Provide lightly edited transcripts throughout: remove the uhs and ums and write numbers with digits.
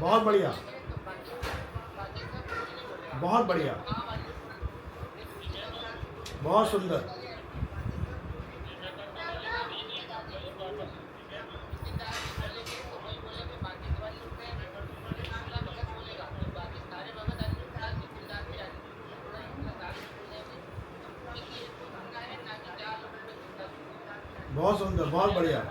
बहुत बढ़िया, बहुत बढ़िया, बहुत सुंदर। बहुत सुंदर, बहुत बढ़िया।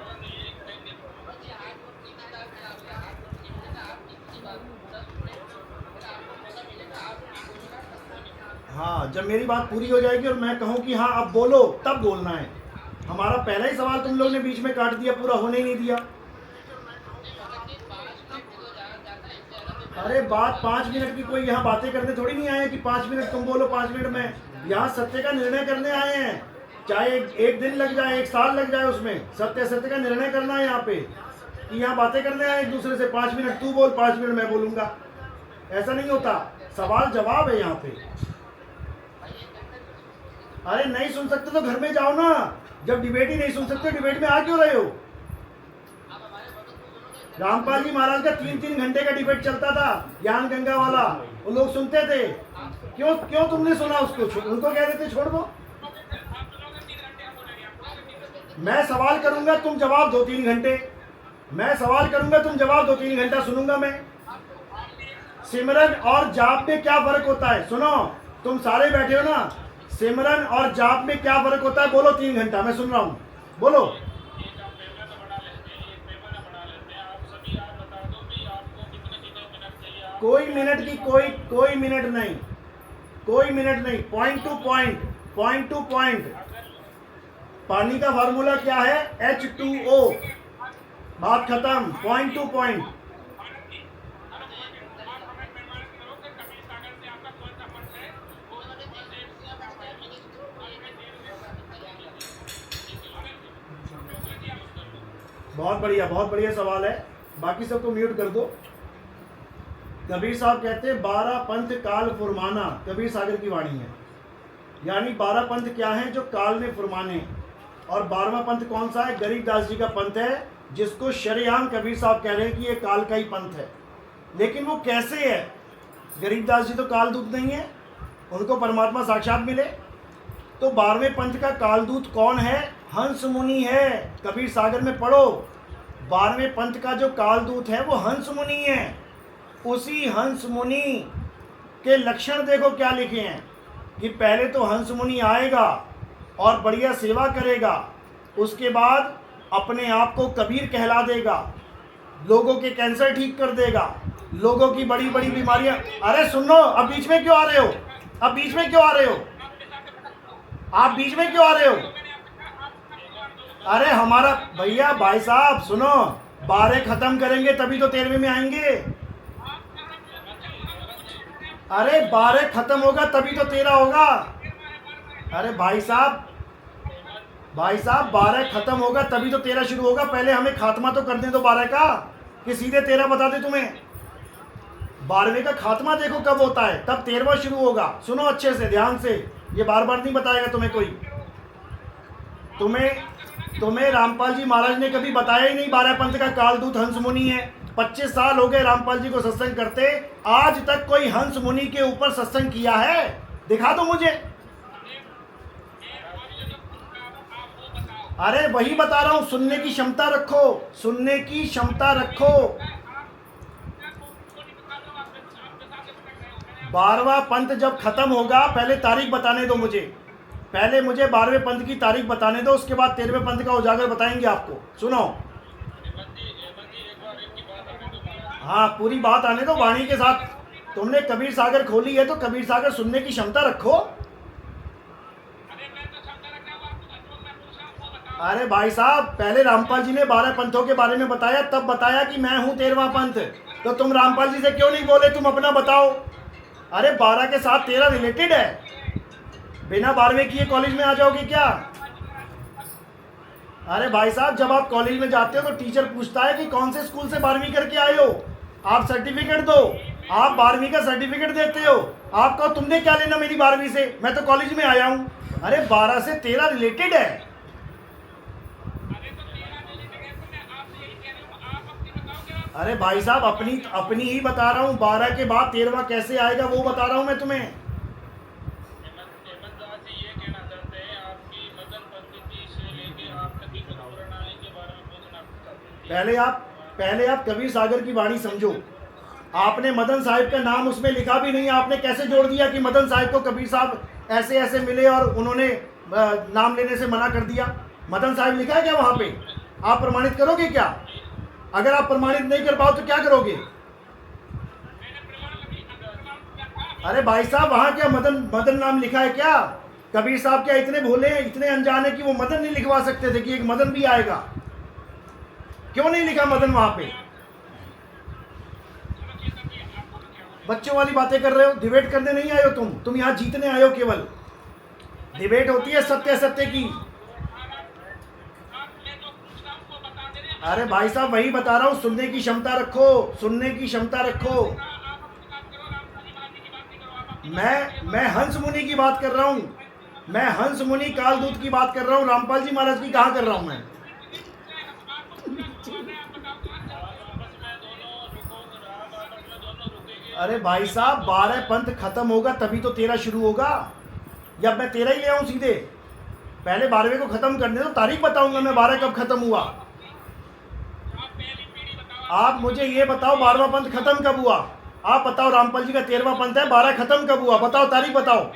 हाँ, जब मेरी बात पूरी हो जाएगी और मैं कहूँ कि हाँ अब बोलो, तब बोलना है। हमारा पहला ही सवाल तुम लोग ने बीच में काट दिया, पूरा होने ही नहीं दिया। अरे बात 5 मिनट की, कोई यहाँ बातें करने थोड़ी नहीं आए हैं कि 5 मिनट तुम बोलो 5 मिनट में। यहाँ सत्य का निर्णय करने आए हैं, चाहे एक दिन लग जाए, 1 साल लग जाए, उसमें सत्य सत्य का निर्णय करना है यहाँ पे। कि यहाँ बातें करने आए एक दूसरे से, 5 मिनट तू बोल, 5 मिनट मैं बोलूंगा, ऐसा नहीं होता। सवाल जवाब है यहाँ पे। अरे नहीं सुन सकते तो घर में जाओ ना। जब डिबेट ही नहीं सुन सकते, डिबेट में आ क्यों रहे हो? रामपाल जी महाराज का 3-3 घंटे का डिबेट चलता था, ज्ञान गंगा वाला, वो लोग सुनते थे। क्यों क्यों तुमने सुना उसको? उनको कह देते छोड़ दो। मैं सवाल करूंगा, तुम जवाब दो 3 घंटे। मैं सवाल करूंगा, तुम जवाब दो 3 घंटा सुनूंगा मैं। सिमरन और जाप में क्या फर्क होता है? सुनो, तुम सारे बैठे हो ना, सिमरन और जाप में क्या फर्क होता है? बोलो 3 घंटा, मैं सुन रहा हूं, बोलो। कोई मिनट की कोई मिनट नहीं, कोई मिनट नहीं, point two point, point two point. पानी का फार्मूला क्या है? H2O। बात खत्म, पॉइंट टू पॉइंट। बहुत बढ़िया, बहुत बढ़िया सवाल है। बाकी सबको म्यूट कर दो। कबीर साहब कहते हैं 12 पंथ काल फुरमाना, कबीर सागर की वाणी है। यानी 12 पंथ क्या है? जो काल में फुरमाने। और 12वां पंथ कौन सा है? गरीबदास जी का पंथ है, जिसको शरेआम कबीर साहब कह रहे हैं कि ये काल का ही पंथ है। लेकिन वो कैसे है? गरीबदास जी तो कालदूत नहीं है, उनको परमात्मा साक्षात मिले। तो 12वें पंथ का कालदूत कौन है? हंस मुनि है। कबीर सागर में पढ़ो, 12वें पंथ का जो कालदूत है वो हंस मुनि है। उसी हंस मुनि के लक्षण देखो क्या लिखे हैं कि पहले तो हंस मुनि आएगा और बढ़िया सेवा करेगा, उसके बाद अपने आप को कबीर कहला देगा, लोगों के कैंसर ठीक कर देगा, लोगों की बड़ी बड़ी बीमारियां। अरे सुनो, अब बीच में क्यों आ रहे हो? अब बीच में क्यों आ रहे हो? आप बीच में क्यों आ रहे हो? अरे हमारा भैया, भाई साहब सुनो, 12 खत्म करेंगे तभी तो 13वें में आएंगे। अरे 12 खत्म होगा तभी तो 13 होगा। अरे भाई साहब 12 खत्म होगा तभी तो 13 शुरू होगा। पहले हमें खात्मा तो करने दो 12 का, कि सीधे 13 बता दे तुम्हें। 12वें का खात्मा देखो कब होता है, तब 13वां शुरू होगा। सुनो अच्छे से, ध्यान से, ये बार बार नहीं बताएगा तुम्हें कोई। तुम्हें रामपाल जी महाराज ने कभी बताया ही नहीं 12 पंथ का कालदूत हंस मुनि है। 25 साल हो गए रामपाल जी को सत्संग करते, आज तक कोई हंस मुनि के ऊपर सत्संग किया है? दिखा दो मुझे। अरे वही बता रहा हूं, सुनने की क्षमता रखो, सुनने की क्षमता रखो। 12वां पंथ जब खत्म होगा, पहले तारीख बताने दो मुझे। पहले मुझे 12वें पंथ की तारीख बताने दो, उसके बाद 13वें पंथ का उजागर बताएंगे आपको। सुनो, हाँ पूरी बात आने दो वाणी के साथ। तुमने कबीर सागर खोली है तो कबीर सागर सुनने की क्षमता रखो। अरे भाई साहब, पहले रामपाल जी ने 12 पंथों के बारे में बताया, तब बताया कि मैं हूं 13वां पंथ। तो तुम रामपाल जी से क्यों नहीं बोले? तुम अपना बताओ। अरे 12 के साथ 13 रिलेटेड है, बिना 12वें किए कॉलेज में आ जाओगे क्या? अरे भाई साहब, जब आप कॉलेज में जाते हो तो टीचर पूछता है कि कौन से स्कूल से 12वीं करके आए हो, आप सर्टिफिकेट दो। आप 12वीं का सर्टिफिकेट देते हो, आपको तुमने क्या लेना मेरी 12वीं से, मैं तो कॉलेज में आया हूं। अरे 12 से 13 रिलेटेड है। अरे भाई साहब अपनी अपनी ही बता रहा हूँ, 12 के बाद 13वां कैसे आएगा वो बता रहा हूँ मैं तुम्हें। हेमंत दास जी ये कहना चाहते हैं आपकी मदन पद्धति से लेके आप तक की प्रणाली के बारे में पूछना चाहते हैं। पहले आप कबीर सागर की वाणी समझो। आपने मदन साहिब का नाम उसमें लिखा भी नहीं, आपने कैसे जोड़ दिया कि मदन साहिब को कबीर साहब ऐसे ऐसे मिले और उन्होंने नाम लेने से मना कर दिया? मदन साहिब लिखा है क्या वहां पे? आप प्रमाणित करोगे क्या? अगर आप प्रमाणित नहीं कर पाओ तो क्या करोगे? अरे भाई साहब वहां क्या मदन मदन नाम लिखा है क्या? कबीर साहब क्या इतने भोले हैं, इतने अनजान है कि वो मदन नहीं लिखवा सकते थे कि एक मदन भी आएगा? क्यों नहीं लिखा मदन वहां पे? बच्चों वाली बातें कर रहे हो, डिबेट करने नहीं आए हो तुम यहां जीतने आए हो केवल। डिबेट होती है सत्य सत्य की। अरे भाई साहब वही बता रहा हूं, सुनने की क्षमता रखो, सुनने की क्षमता रखो। मैं हंस मुनि की बात कर रहा हूं, मैं हंस मुनि कालदूत की बात कर रहा हूं, रामपाल जी महाराज की कहां कर रहा हूं मैं? अरे भाई साहब 12 पंथ खत्म होगा तभी तो 13 शुरू होगा, या मैं 13 ही ले आऊं सीधे? पहले 12वें को खत्म करने दो, तारीख बताऊंगा मैं 12 कब खत्म हुआ। आप मुझे ये बताओ 12वां पंथ खत्म कब हुआ? आप बताओ, रामपाल जी का 13वां पंथ है, 12 खत्म कब हुआ? बताओ, तारीख बताओ।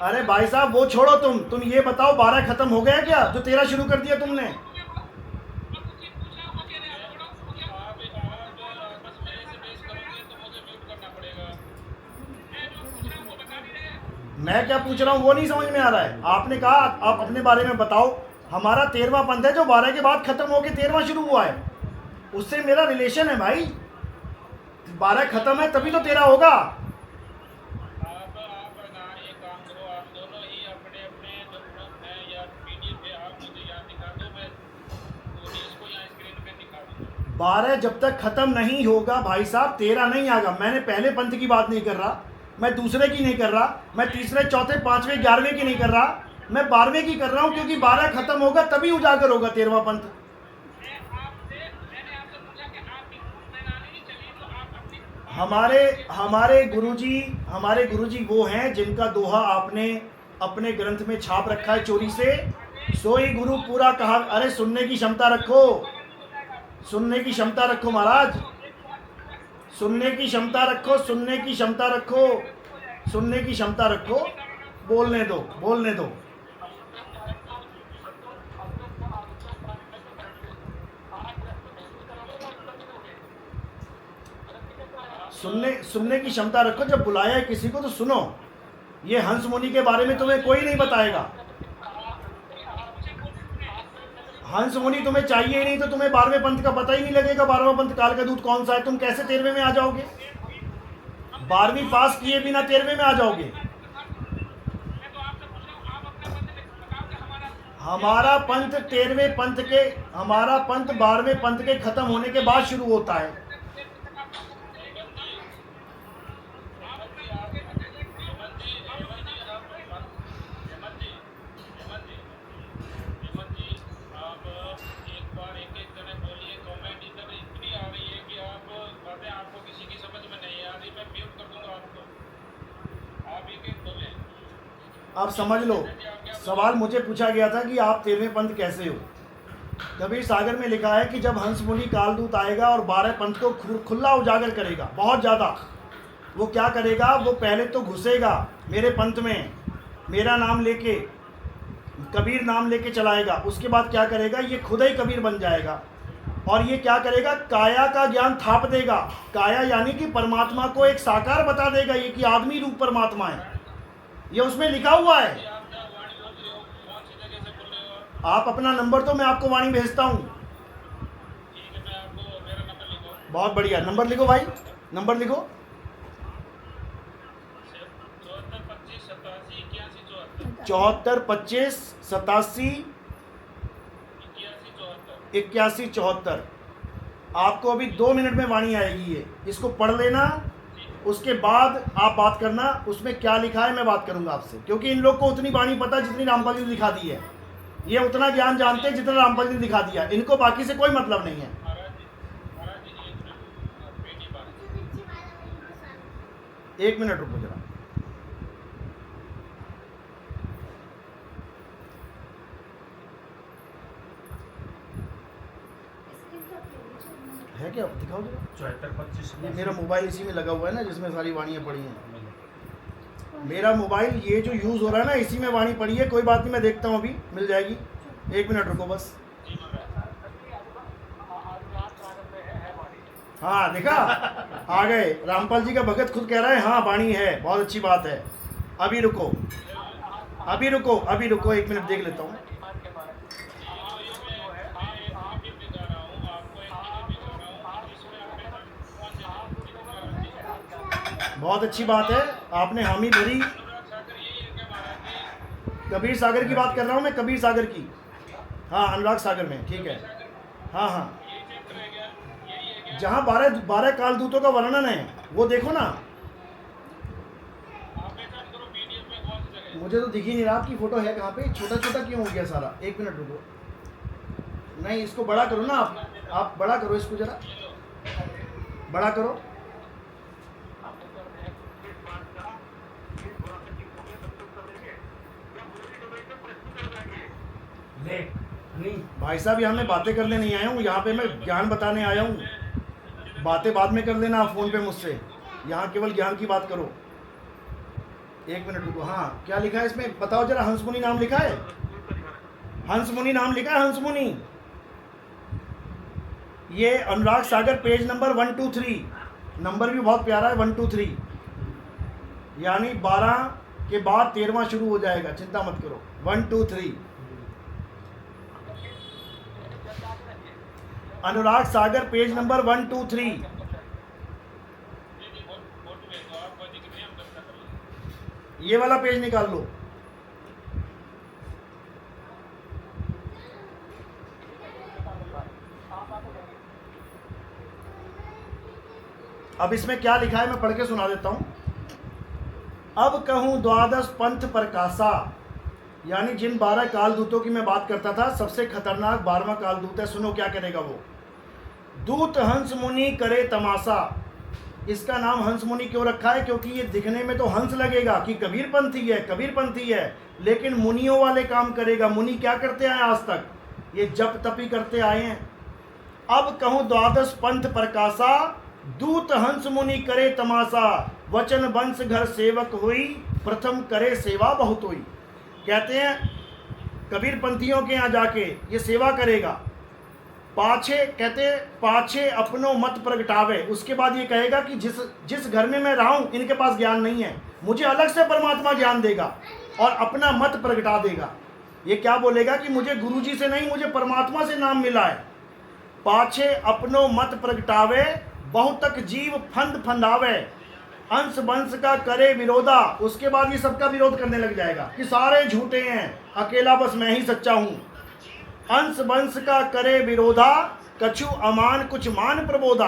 अरे भाई साहब वो छोड़ो, तुम ये बताओ 12 खत्म हो गया क्या जो 13 शुरू कर दिया तुमने? मैं क्या पूछ रहा हूँ वो नहीं समझ में आ रहा है। आपने कहा आप अपने बारे में बताओ। हमारा 13वां पंथ है जो 12 के बाद खत्म हो के 13वां शुरू हुआ है, उससे मेरा रिलेशन है भाई। 12 खत्म है तभी तो 13 होगा। बारह जब तक खत्म नहीं होगा भाई साहब 13 नहीं आएगा। मैंने पहले पंथ की बात नहीं कर रहा, मैं दूसरे की नहीं कर रहा, मैं तीसरे चौथे पांचवें 11वें की नहीं कर रहा, मैं 12वें की कर रहा हूं, क्योंकि 12 खत्म होगा तभी उजागर होगा 13वां पंथ। हमारे गुरुजी वो हैं जिनका दोहा आपने अपने ग्रंथ में छाप रखा है चोरी से। सोई गुरु पूरा कहा। अरे सुनने की क्षमता रखो, सुनने की क्षमता रखो महाराज, सुनने की क्षमता रखो, सुनने की क्षमता रखो, सुनने की क्षमता रखो। बोलने दो, बोलने दो। सुनने की क्षमता रखो। जब बुलाया है किसी को तो सुनो। ये हंस मुनि के बारे में तुम्हें कोई नहीं बताएगा। हंस मुनि तुम्हें चाहिए ही नहीं तो तुम्हें 12वें पंथ का पता ही नहीं लगेगा। 12वां पंथ काल का दूत कौन सा है? तुम कैसे 13वें में आ जाओगे? 12वीं पास किए बिना 13वें में आ जाओगे? हमारा पंथ 13वें पंथ के, हमारा पंथ 12वें पंथ के खत्म होने के बाद शुरू होता है। आप समझ लो, सवाल मुझे पूछा गया था कि आप 13वें पंथ कैसे हो। कबीर सागर में लिखा है कि जब हंस मुनि कालदूत आएगा और 12 पंथ को खुला उजागर करेगा, बहुत ज़्यादा। वो क्या करेगा? वो पहले तो घुसेगा मेरे पंथ में, मेरा नाम लेके, कबीर नाम लेके चलाएगा। उसके बाद क्या करेगा? ये खुद ही कबीर बन जाएगा। और ये क्या करेगा? काया का ज्ञान थाप देगा। काया यानी कि परमात्मा को एक साकार बता देगा, ये कि आदमी रूप परमात्मा है। ये उसमें लिखा हुआ है। आप अपना नंबर तो मैं आपको वाणी भेजता हूं। बहुत बढ़िया, नंबर लिखो भाई, नंबर लिखो। 74 25 87 81 74। आपको अभी 2 मिनट में वाणी आएगी, ये इसको पढ़ लेना। उसके बाद आप बात करना उसमें क्या लिखा है, मैं बात करूंगा आपसे, क्योंकि इन लोग को उतनी वाणी पता जितनी रामपाल जी ने लिखा दी है। ये उतना ज्ञान जानते हैं जितना रामपाल जी ने दिखा दिया, इनको बाकी से कोई मतलब नहीं है। महाराज जी एक मिनट, बेटी बात। एक मिनट रुको जरा। है क्या, दिखाओ जरा। 74-25 ये मेरा मोबाइल इसी में लगा हुआ है ना, जिसमें सारी वाणियाँ पड़ी हैं। मेरा मोबाइल ये जो यूज़ हो रहा है ना, इसी में वाणी पड़ी है। कोई बात नहीं, मैं देखता हूँ, अभी मिल जाएगी। एक मिनट रुको बस। हाँ देखा, आ गए। रामपाल जी का भगत खुद कह रहा है हाँ वाणी है, बहुत अच्छी बात है। अभी रुको, अभी रुको, अभी रुको, एक मिनट देख लेता हूँ। बहुत अच्छी बात है, आपने हामी भरी। कबीर सागर की बात कर रहा हूँ मैं, कबीर सागर की। हाँ, अनुराग सागर में, ठीक है। हाँ हाँ, जहाँ 12 कालदूतों का वर्णन है वो देखो ना। मुझे तो दिख ही नहीं रहा, आपकी फोटो है कहाँ पे? छोटा छोटा क्यों हो गया सारा? एक मिनट रुको, नहीं इसको बड़ा करो ना आप बड़ा करो इसको, जरा बड़ा करो। भाई साहब, यहाँ मैं बातें करने नहीं आया हूँ, यहाँ पे मैं ज्ञान बताने आया हूँ। बातें बाद में कर लेना आप फोन पे मुझसे, यहाँ केवल ज्ञान की बात करो। एक मिनट रुको। हाँ, क्या लिखा है इसमें बताओ जरा। हंसमुनि नाम लिखा है, हंसमुनि नाम लिखा है, हंसमुनि। ये Anurag Sagar page number 123, number भी बहुत प्यारा है, 123, यानी 12 के बाद 13वां शुरू हो जाएगा, चिंता मत करो। 1 2 3 अनुराग सागर पेज नंबर 1 2 3। ये वाला पेज निकाल लो। अब इसमें क्या लिखा है मैं पढ़ के सुना देता हूं। अब कहूं द्वादश पंथ प्रकाशा, यानी जिन 12 कालदूतों की मैं बात करता था, सबसे खतरनाक 12वां कालदूत है। सुनो क्या करेगा वो। दूत हंस मुनि करे तमाशा। इसका नाम हंस मुनि क्यों रखा है? क्योंकि ये दिखने में तो हंस लगेगा कि कबीरपंथी है, कबीरपंथी है, लेकिन मुनियों वाले काम करेगा। मुनि क्या करते आए आज तक? ये जप तपी करते आए हैं। अब कहूँ द्वादश पंथ प्रकाशा, दूत हंस मुनि करे तमाशा, वचन वंश घर सेवक हुई, प्रथम करे सेवा बहुत हुई। कहते हैं कबीरपंथियों के यहाँ जाके ये सेवा करेगा। पाछे कहते पाछे अपनो मत प्रगटावे, उसके बाद ये कहेगा कि जिस घर में मैं रहा हूँ इनके पास ज्ञान नहीं है, मुझे अलग से परमात्मा ज्ञान देगा और अपना मत प्रगटा देगा। ये क्या बोलेगा कि मुझे गुरुजी से नहीं, मुझे परमात्मा से नाम मिला है। पाछे अपनो मत प्रगटावे, बहुत तक जीव फंद फंदावे, अंश वंश का करे विरोधा। उसके बाद ये सबका विरोध करने लग जाएगा कि सारे झूठे हैं, अकेला बस मैं ही सच्चा हूँ। अंश वंश का करे विरोधा, कछु अमान कुछ मान प्रबोधा।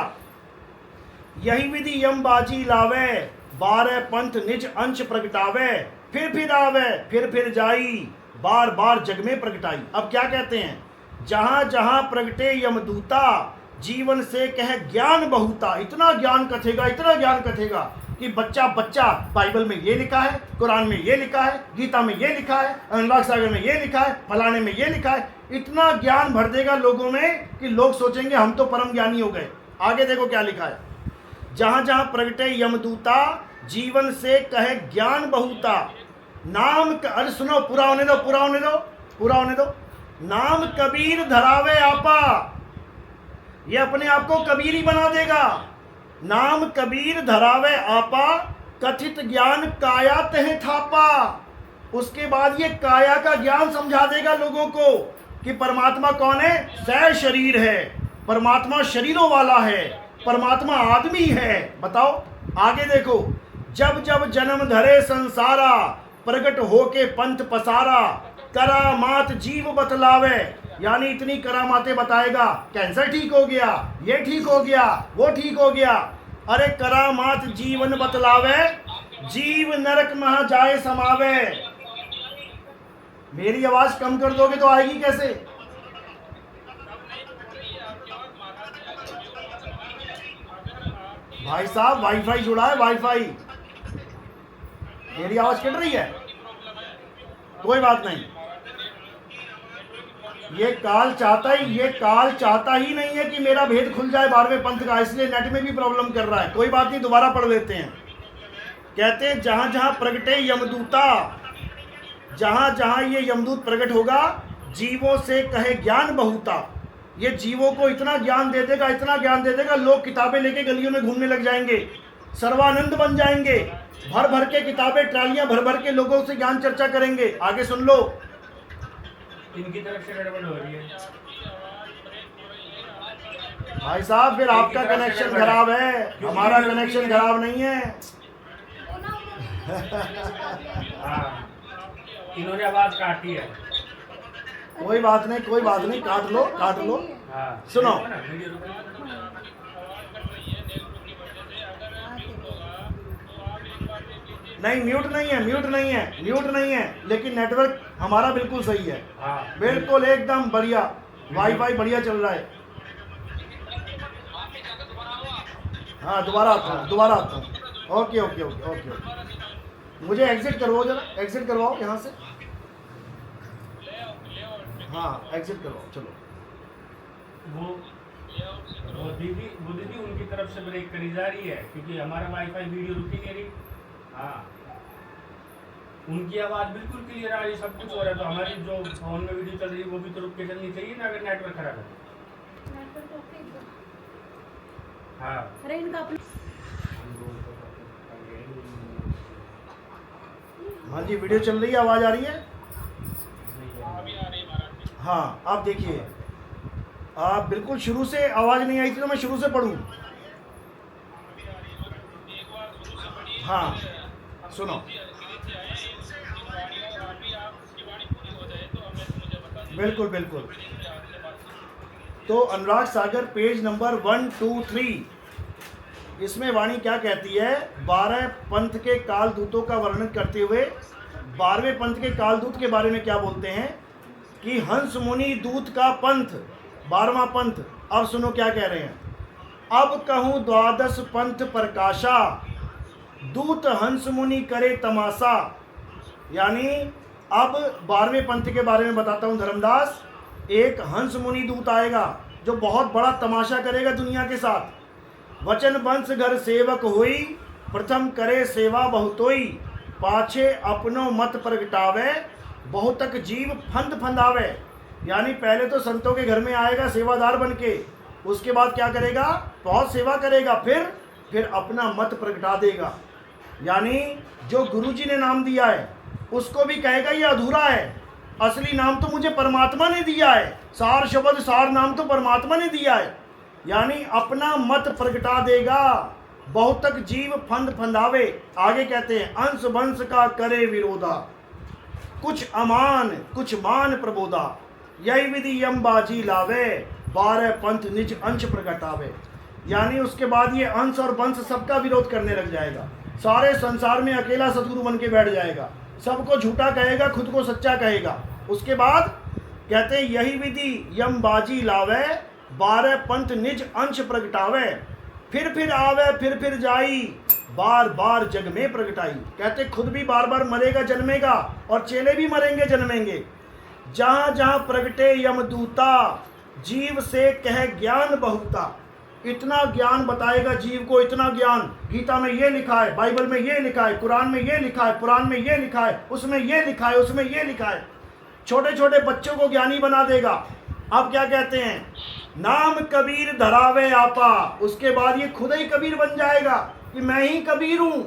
यही विधि यम बाजी लावे, 12 पंथ निज अंश प्रगटावे, फिर आवे फिर जाई, बार बार जग में प्रगटाई। अब क्या कहते हैं? जहां जहां प्रगटे यमदूता, जीवन से कह ज्ञान बहुता। इतना ज्ञान कथेगा, इतना ज्ञान कथेगा कि बच्चा बाइबल में ये लिखा है, कुरान में ये लिखा है, गीता में ये लिखा है, अनुराग सागर में ये लिखा है, फलाने में ये लिखा है। इतना ज्ञान भर देगा लोगों में कि लोग सोचेंगे हम तो परम ज्ञानी हो गए। आगे देखो क्या लिखा है। जहां जहां प्रगटे यमदूता, जीवन से कहे ज्ञान बहुता। नाम अरे सुनो, पूरा होने दो। नाम कबीर धरावे आपा, ये अपने आप को कबीर ही बना देगा। नाम कबीर धरावे आपा, कथित ज्ञान काया तह थापा। उसके बाद ये काया का ज्ञान समझा देगा लोगों को कि परमात्मा कौन है? सह शरीर है, परमात्मा शरीरों वाला है, परमात्मा आदमी है। बताओ आगे देखो। जब जब जन्म धरे संसारा, प्रगट होके पंथ पसारा, करामात जीव बतलावे। यानी इतनी करामातें बताएगा, कैंसर ठीक हो गया, ये ठीक हो गया, वो ठीक हो गया। अरे करामात जीवन बतलावे, जीव नरक महा जाए समावे। मेरी आवाज कम कर दोगे तो आएगी कैसे? भाई साहब वाईफाई जुड़ा है, वाईफाई। मेरी आवाज कट रही है? कोई बात नहीं, ये काल चाहता ही नहीं है कि मेरा भेद खुल जाए 12वें पंथ का, इसलिए नेट में भी प्रॉब्लम कर रहा है। कोई बात नहीं, दोबारा पढ़ लेते हैं। कहते हैं जहां जहां प्रगटे यमदूता, जहां जहां ये यमदूत प्रकट होगा, जीवों से कहे ज्ञान बहुता। ये जीवों को इतना ज्ञान दे देगा, इतना ज्ञान दे देगा, लोग किताबें लेके गलियों में घूमने लग जाएंगे, सर्वानंद बन जाएंगे, भर भर के किताबें, ट्रालियां भर भर के लोगों से ज्ञान चर्चा करेंगे। आगे सुन लो। इनकी तरफ से गड़बड़ हो रही है भाई साहब, फिर आपका कनेक्शन खराब है, हमारा कनेक्शन खराब नहीं है। हाँ, इन्होंने आवाज काटी है। कोई बात नहीं, कोई बात नहीं, काट लो, काट लो। हाँ, सुनो। वीडियो रुको। नहीं, म्यूट नहीं है, म्यूट नहीं है, म्यूट नहीं है, लेकिन नेटवर्क हमारा बिल्कुल सही है, हाँ, बिल्कुल एकदम बढ़िया, वाईफाई बढ़िया चल रहा है। हाँ, दोबारा आता हूँ। Okay okay okay okay okay. मुझे एग्जिट करवाओ, जरा एग्जिट करवाओ यहाँ से। हाँ, एग्जिट करवाओ, चलो। वो दीदी उनकी तरफ से ब्रेक करी जा रही है क्योंकि हमारा वाईफाई वीडियो रुकी नहीं रही। हाँ, उनकी आवाज बिल्कुल क्लियर आ रही, सब कुछ हो रहा है, तो हमारी जो फोन में वीडियो चल रही है वो भी तो रुक के चलनी चाहिए ना, अगर नेटवर्क खराब है। हाँ, अरे इनका अपना हाँ जी, वीडियो चल रही है, आवाज आ रही है? हाँ, आप देखिए, आप बिल्कुल शुरू से आवाज नहीं आई थी तो मैं शुरू से पढ़ूं। हाँ, सुनो। बिल्कुल बिल्कुल। तो अनुराग सागर पेज नंबर 123, इसमें वाणी क्या कहती है? 12 पंथ के काल दूतों का वर्णन करते हुए 12वें पंथ के काल दूत के बारे में क्या बोलते हैं कि हंस मुनि दूत का पंथ, 12वां पंथ। अब सुनो क्या कह रहे हैं। अब कहूँ 12 पंथ प्रकाशा, दूत हंस मुनि करे तमाशा। यानी अब 12वें पंथ के बारे में बताता हूँ धर्मदास। एक हंस मुनि दूत आएगा जो बहुत बड़ा तमाशा करेगा दुनिया के साथ। वचन वंश घर सेवक होई, प्रथम करे सेवा बहुतोई, पाछे अपनो मत प्रगटावे, बहुतक जीव फंद फंदावे। यानी पहले तो संतों के घर में आएगा सेवादार बन के, उसके बाद क्या करेगा? बहुत सेवा करेगा, फिर अपना मत प्रगटा देगा। यानी जो गुरुजी ने नाम दिया है उसको भी कहेगा ये अधूरा है, असली नाम तो मुझे परमात्मा ने दिया है, सार शब्द सार नाम तो परमात्मा ने दिया है। यानी अपना मत प्रगटा देगा, बहुतक जीव फंद फंदावे। आगे कहते हैं अंश वंश का करे विरोधा, कुछ अमान कुछ मान प्रबोधा, यही विधि यमबाजी लावे, 12 पंथ निज अंश प्रगटावे। यानी उसके बाद ये अंश और वंश सबका विरोध करने लग जाएगा, सारे संसार में अकेला सतगुरु बन के बैठ जाएगा, सबको झूठा कहेगा, खुद को सच्चा कहेगा। उसके बाद कहते हैं यही विधि यमबाजी लावे, 12 पंथ निज अंश प्रगटावे, फिर आवे फिर जाई, बार बार जग में प्रगटाई। कहते खुद भी बार बार मरेगा जन्मेगा और चेले भी मरेंगे जन्मेंगे। जहाँ जहाँ प्रगटे यमदूता, जीव से कह ज्ञान बहुता। इतना ज्ञान बताएगा जीव को, इतना ज्ञान। गीता में ये लिखा है, बाइबल में ये लिखा है, कुरान में ये लिखा है, पुराण में ये लिखा है, उसमें ये लिखा है, उसमें ये लिखा है। छोटे छोटे बच्चों को ज्ञानी बना देगा। अब क्या कहते हैं? नाम कबीर धरावे आपा। उसके बाद ये खुद ही कबीर बन जाएगा कि मैं ही कबीर हूँ,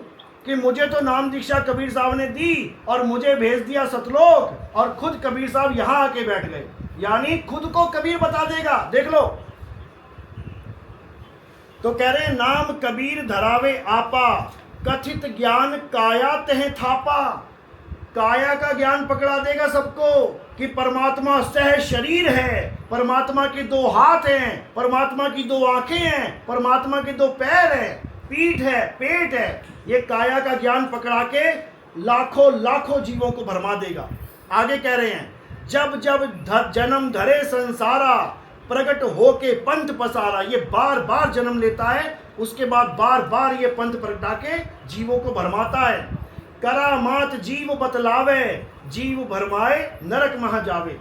कि मुझे तो नाम दीक्षा कबीर साहब ने दी और मुझे भेज दिया सतलोक, और खुद कबीर साहब यहाँ आके बैठ गए। यानी खुद को कबीर बता देगा। देख लो, तो कह रहे हैं नाम कबीर धरावे आपा, कथित ज्ञान काया तह थापा। काया का ज्ञान पकड़ा देगा सबको कि परमात्मा सह शरीर है, परमात्मा के 2 हाथ हैं, परमात्मा की 2 आंखें हैं, परमात्मा के 2 पैर हैं, पीठ है, पेट है। ये काया का ज्ञान पकड़ा के लाखों लाखों जीवों को भरमा देगा। आगे कह रहे हैं जब जब जन्म धरे संसारा प्रकट होके पंथ पसारा। ये बार बार जन्म लेता है, उसके बाद बार बार ये पंथ प्रगटा के जीवों को भरमाता है। करामात जीव बतलावे जीव भरमाए नरक महा जावे।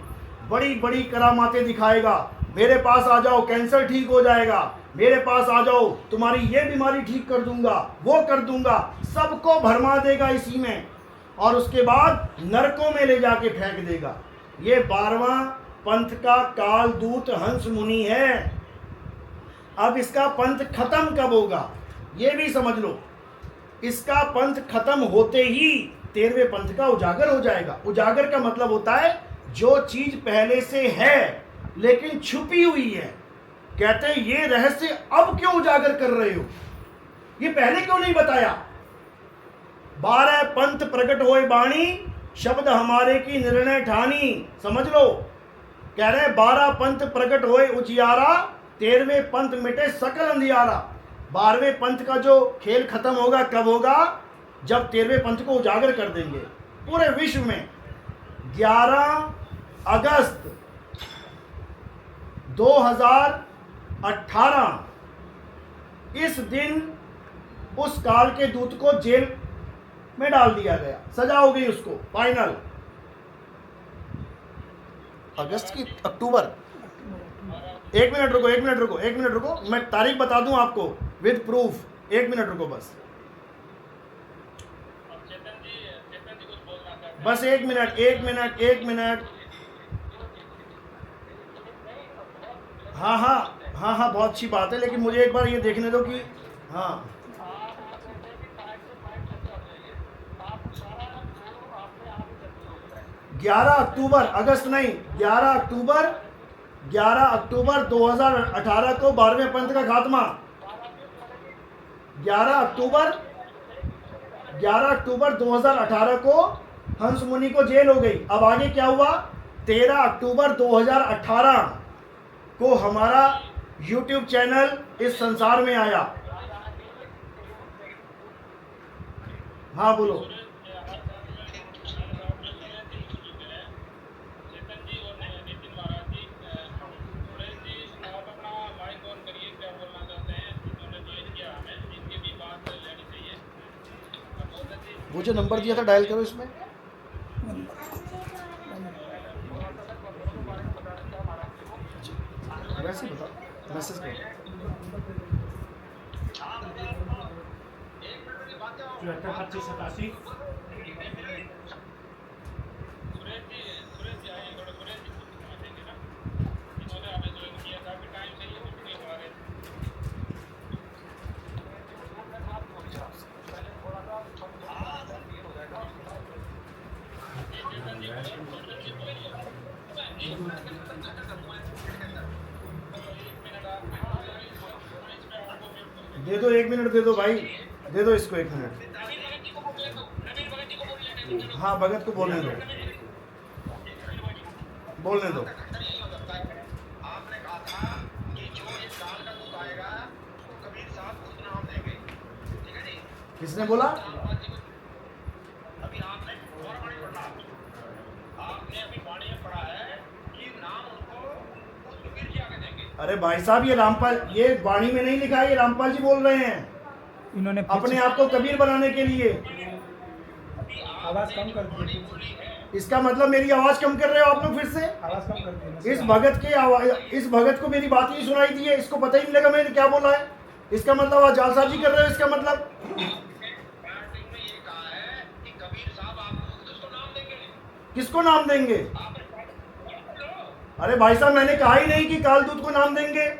बड़ी बड़ी करामातें दिखाएगा, मेरे पास आ जाओ कैंसर ठीक हो जाएगा, मेरे पास आ जाओ तुम्हारी ये बीमारी ठीक कर दूंगा, वो कर दूंगा, सबको भरमा देगा इसी में, और उसके बाद नरकों में ले जाके फेंक देगा। ये 12वां पंथ का कालदूत हंस मुनि है। अब इसका पंथ खत्म कब होगा ये भी समझ लो। इसका पंथ खत्म होते ही 13वें पंथ का उजागर हो जाएगा। उजागर का मतलब होता है जो चीज पहले से है लेकिन छुपी हुई है। कहते हैं ये रहस्य अब क्यों उजागर कर रहे हो, ये पहले क्यों नहीं बताया। 12 पंथ प्रकट होए बाणी शब्द हमारे की निर्णय ठानी। समझ लो, कह रहे 12 पंथ प्रकट होए उजियारा 13वें पंथ मिटे सकल अंधियारा। 12वें पंथ का जो खेल खत्म होगा कब होगा, जब 13वें पंथ को उजागर कर देंगे पूरे विश्व में। 11 अगस्त 2018 इस दिन उस काल के दूत को जेल में डाल दिया गया, सजा हो गई उसको फाइनल। अगस्त की अक्टूबर, एक मिनट रुको, मैं तारीख बता दूं आपको विद प्रूफ। 1 मिनट रुको बस चेतन जी कुछ बोलना चाहते हैं। बस 1 मिनट। हाँ, बहुत अच्छी बात है, लेकिन मुझे एक बार ये देखने दो कि हाँ 11 अक्टूबर, अगस्त नहीं, 11 अक्टूबर 2018 को 12वें पंथ का खात्मा। 11 अक्टूबर 2018 को हंस मुनि को जेल हो गई। अब आगे क्या हुआ, 13 अक्टूबर 2018 को हमारा YouTube चैनल इस संसार में आया। हाँ बोलो। चेतन जी और नितिन महाराज जी, सुरेश जी आप अपना माइक ऑन करिए, क्या बोलना चाहते हैं। जिन्होंने ज्वाइन किया हमें, इनकी भी बात लेनी चाहिए। वो जो नंबर दिया था डायल करो इसमें। वैसे ही बताओ, मैसेज करो। 74 85 सुरेश जी आए, थोड़ा सुरेश जी कुछ देंगे ना, इन्होंने हमें ज्वाइन किया, काफी टाइम से ये कुछ नहीं हमारे। दे दो 1 मिनट, दे दो भाई, दे दो इसको 1 मिनट। हाँ भगत को बोलने दो। आपने कहा था कि जो ये साल का दूध आएगा उसको कबीर साहब खुद नाम देंगे, ठीक है जी। किसने बोला? अभी आपने और बाणी पढ़ा, आपने अभी बाणी में पढ़ा है कि नाम उनको खुद कबीर जी आगे देंगे। अरे भाई साहब, ये रामपाल, ये वाणी में नहीं लिखा है, ये रामपाल जी बोल रहे हैं इन्होंने अपने आप को कबीर बनाने के लिए। आवाज कम कर दी, इसका मतलब मेरी आवाज कम कर रहे हो आप लोग फिर से। आवाज कम कर दी। इस भगत को मेरी बात ही सुनाई दी है, इसको पता ही नहीं लगा मैंने क्या बोला है। इसका मतलब आप जालसाजी कर रहे हो। इसका मतलब बैटिंग में ये कहा है कि कबीर साहब आपको उसको नाम देंगे। किसको नाम देंगे? अरे भाई साहब, मैंने कहा ही नहीं कि कालदूत को नाम देंगे।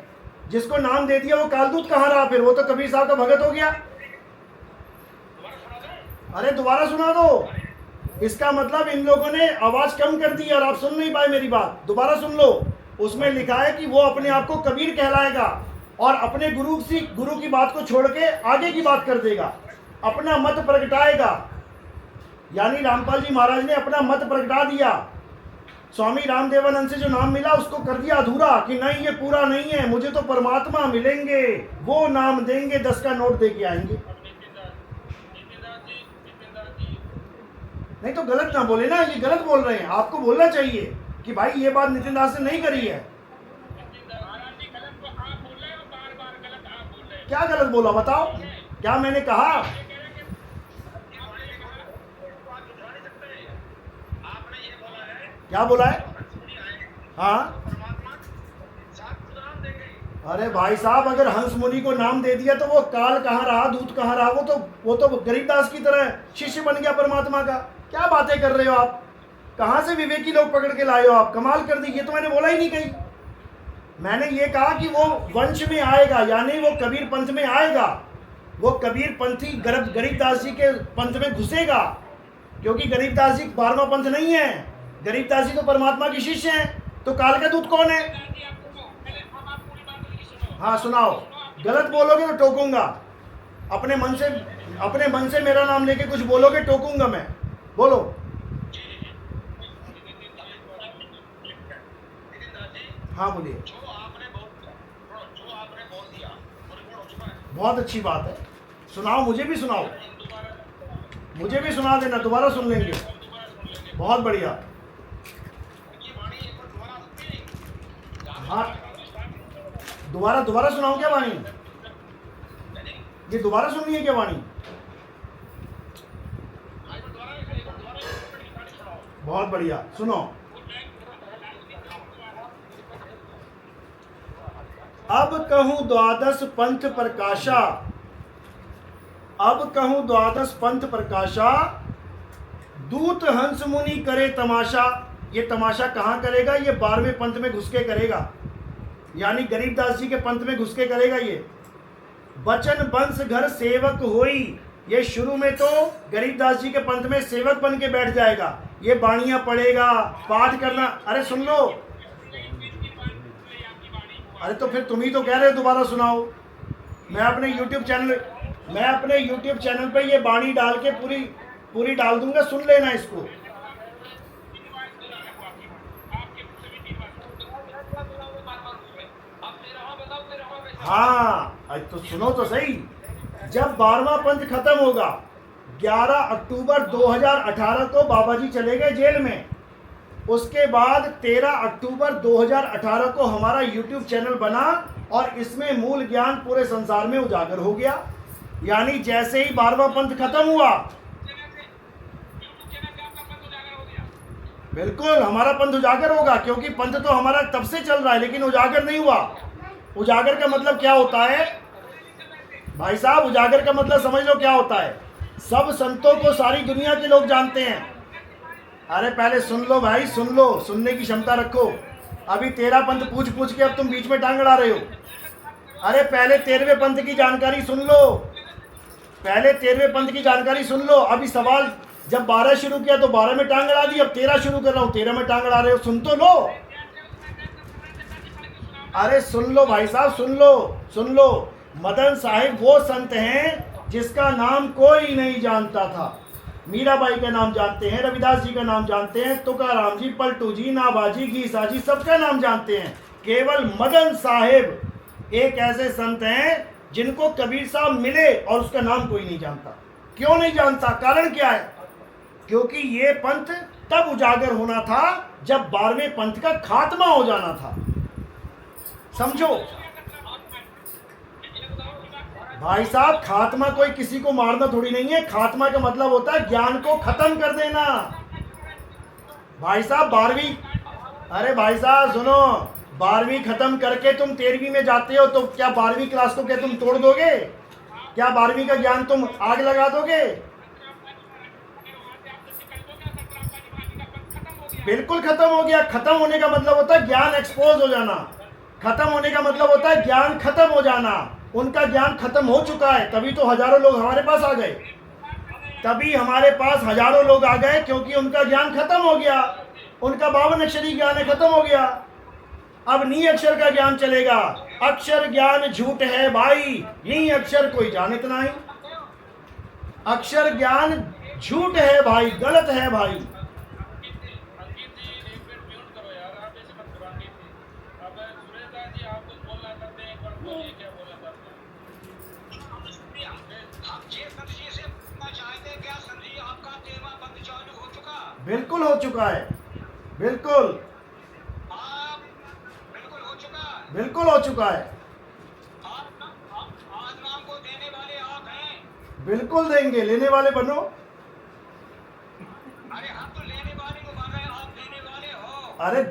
जिसको नाम दे दिया वो कालदूत कहाँ रहा फिर? वो तो कबीर साहब का भगत हो गया। अरे दोबारा सुना दो। इसका मतलब इन लोगों ने आवाज कम कर दी और आप सुन नहीं पाए मेरी बात। दोबारा सुन लो। उसमें लिखा है कि वो अपने आप को कबीर कहलाएगा और अपने गुरु की बात को छोड़ के आगे की बात कर देगा, अपना मत प्रगटाएगा। यानी रामपाल जी महाराज ने अपना मत प्रगटा दिया। स्वामी रामदेवानंद से जो नाम मिला उसको कर दिया अधूरा कि नहीं, ये पूरा नहीं है, मुझे तो परमात्मा मिलेंगे, वो नाम देंगे, 10 का नोट दे के आएंगे। नहीं तो गलत ना बोले ना, ये गलत बोल रहे हैं। आपको बोलना चाहिए कि भाई ये बात नितिन दास ने नहीं करी है। महाराज जी गलत तो आप बोल रहे हो, बार बार गलत आप बोल रहे हो। क्या गलत बोला बताओ, क्या मैंने कहा? ये कह रहे हैं कि आपने कहा बात उठा नहीं सकते। आपने ये बोला है क्या बोला है? सुनी आए हाँ परमात्मा साथ नाम देंगे। अरे भाई साहब, अगर हंस मुनि को नाम दे दिया तो वो काल कहाँ रहा, दूत कहाँ रहा? वो तो गरीबदास की तरह शिष्य बन गया परमात्मा का। क्या बातें कर रहे हो आप? कहाँ से विवेकी लोग पकड़ के लाए हो आप? कमाल कर दी। ये तो मैंने बोला ही नहीं कहीं। मैंने ये कहा कि वो वंश में आएगा, यानी वो कबीर पंथ में आएगा। वो कबीर पंथी गरीबदास जी के पंथ में घुसेगा, क्योंकि गरीबदास जी 12वां पंथ नहीं है। गरीबदास जी तो परमात्मा के शिष्य हैं। तो काल का दूत कौन है? हाँ सुनाओ। गलत बोलोगे तो टोकूंगा। अपने मन से मेरा नाम लेके कुछ बोलोगे, टोकूंगा मैं। बोलो। हाँ बोलिए। जो आपने बोल दिया वो रिकॉर्ड हो चुका है। बहुत अच्छी बात है, सुनाओ, मुझे भी सुनाओ, मुझे भी सुना देना, दोबारा सुन लेंगे। बहुत बढ़िया। ये वाणी एक बार दोबारा सुनिए। हाँ दोबारा सुनाऊं क्या वाणी? ये दोबारा सुननी है क्या वाणी? बहुत बढ़िया, सुनो। अब कहूँ द्वादश पंथ प्रकाशा, अब कहूँ द्वादश पंथ प्रकाशा, दूत हंस मुनि करे तमाशा। ये तमाशा कहाँ करेगा? ये 12वें पंथ में घुस के करेगा, यानी गरीबदास जी के पंथ में घुस के करेगा। ये बचन बंश घर सेवक होई, ये शुरू में तो गरीबदास जी के पंथ में सेवक बन के बैठ जाएगा। ये बाणियां पढ़ेगा, पाठ करना। अरे सुन लो। अरे तो फिर तुम ही तो कह रहे हो दोबारा सुनाओ। मैं अपने YouTube चैनल पे ये बाणी डाल के पूरी डाल दूंगा, सुन लेना इसको। हाँ तो सुनो तो सही। जब 12वां पंथ खत्म होगा, 11 अक्टूबर 2018 को बाबा जी चले गए जेल में। उसके बाद 13 अक्टूबर 2018 को हमारा YouTube चैनल बना और इसमें मूल ज्ञान पूरे संसार में उजागर हो गया। यानी जैसे ही 12वां पंथ खत्म हुआ, बिल्कुल हमारा पंथ उजागर होगा, क्योंकि पंथ तो हमारा तब से चल रहा है, लेकिन उजागर नहीं हुआ। उजागर का मतलब क्या होता है भाई साहब? उजागर का मतलब समझ लो क्या होता है। सब संतों को सारी दुनिया के लोग जानते हैं। अरे पहले सुन लो भाई, सुन लो, सुनने की क्षमता रखो। अभी 13 पंथ पूछ के अब तुम बीच में टांग अड़ा रहे हो। अरे पहले 13वें पंथ की जानकारी सुन लो, पहले 13वें पंथ की जानकारी सुन लो। अभी सवाल जब 12 शुरू किया तो 12 में टांग अड़ा दी, अब 13 शुरू कर रहा हूँ, 13 में टांग अड़ा रहे हो। सुन तो लो। अरे सुन लो भाई साहब, सुन लो। मदन साहिब वो संत हैं जिसका नाम कोई नहीं जानता था। मीराबाई का नाम जानते हैं, रविदास जी का नाम जानते हैं, तुकाराम जी, पलटू जी, नाभाजी, गीसा जी, सबका नाम जानते हैं। केवल मदन साहिब एक ऐसे संत हैं जिनको कबीर साहब मिले और उसका नाम कोई नहीं जानता। क्यों नहीं जानता? कारण क्या है? क्योंकि ये पंथ तब उजागर होना था जब 12वें पंथ का खात्मा हो जाना था। समझो भाई साहब, खात्मा कोई किसी को मारना थोड़ी नहीं है। खात्मा का मतलब होता है ज्ञान को खत्म कर देना। भाई साहब 12वीं, अरे भाई साहब सुनो, 12वीं खत्म करके तुम 13वीं में जाते हो तो क्या 12वीं क्लास को क्या तुम तोड़ दोगे? क्या 12वीं का ज्ञान तुम आग लगा दोगे? बिल्कुल खत्म हो गया। खत्म होने का मतलब होता है ज्ञान एक्सपोज हो जाना। खत्म होने का मतलब होता है ज्ञान खत्म हो जाना। उनका ज्ञान खत्म हो चुका है, तभी तो हजारों लोग हमारे पास आ गए। तभी हमारे पास हजारों लोग आ गए, क्योंकि उनका ज्ञान खत्म हो गया। उनका 52 अक्षरी ज्ञान है, खत्म हो गया। अब नी अक्षर का ज्ञान चलेगा। अक्षर ज्ञान झूठ है भाई, नी अक्षर कोई जानत नहीं। अक्षर ज्ञान झूठ है भाई, गलत है भाई। अंकित जी एक मिनट म्यूट करो यार, आप ऐसे मत करो अंकित जी। अब सुरेश जी आप कुछ बोलना चाहते हैं, एक बार बोलिए क्या बोलना चाहते हैं। आप ये संत जी से पूछना चाहते हैं क्या संत जी आपका 13वां पंथ चालू हो चुका बिल्कुल हो चुका है, बिल्कुल आप बिल्कुल हो चुका है। बिल्कुल हो चुका है, आज नाम को देने वाले आप हैं। बिल्कुल देंगे, लेने वाले बनो। अरे हम तो लेने वाले को मान रहे हैं, आप देने वाले हो। अरे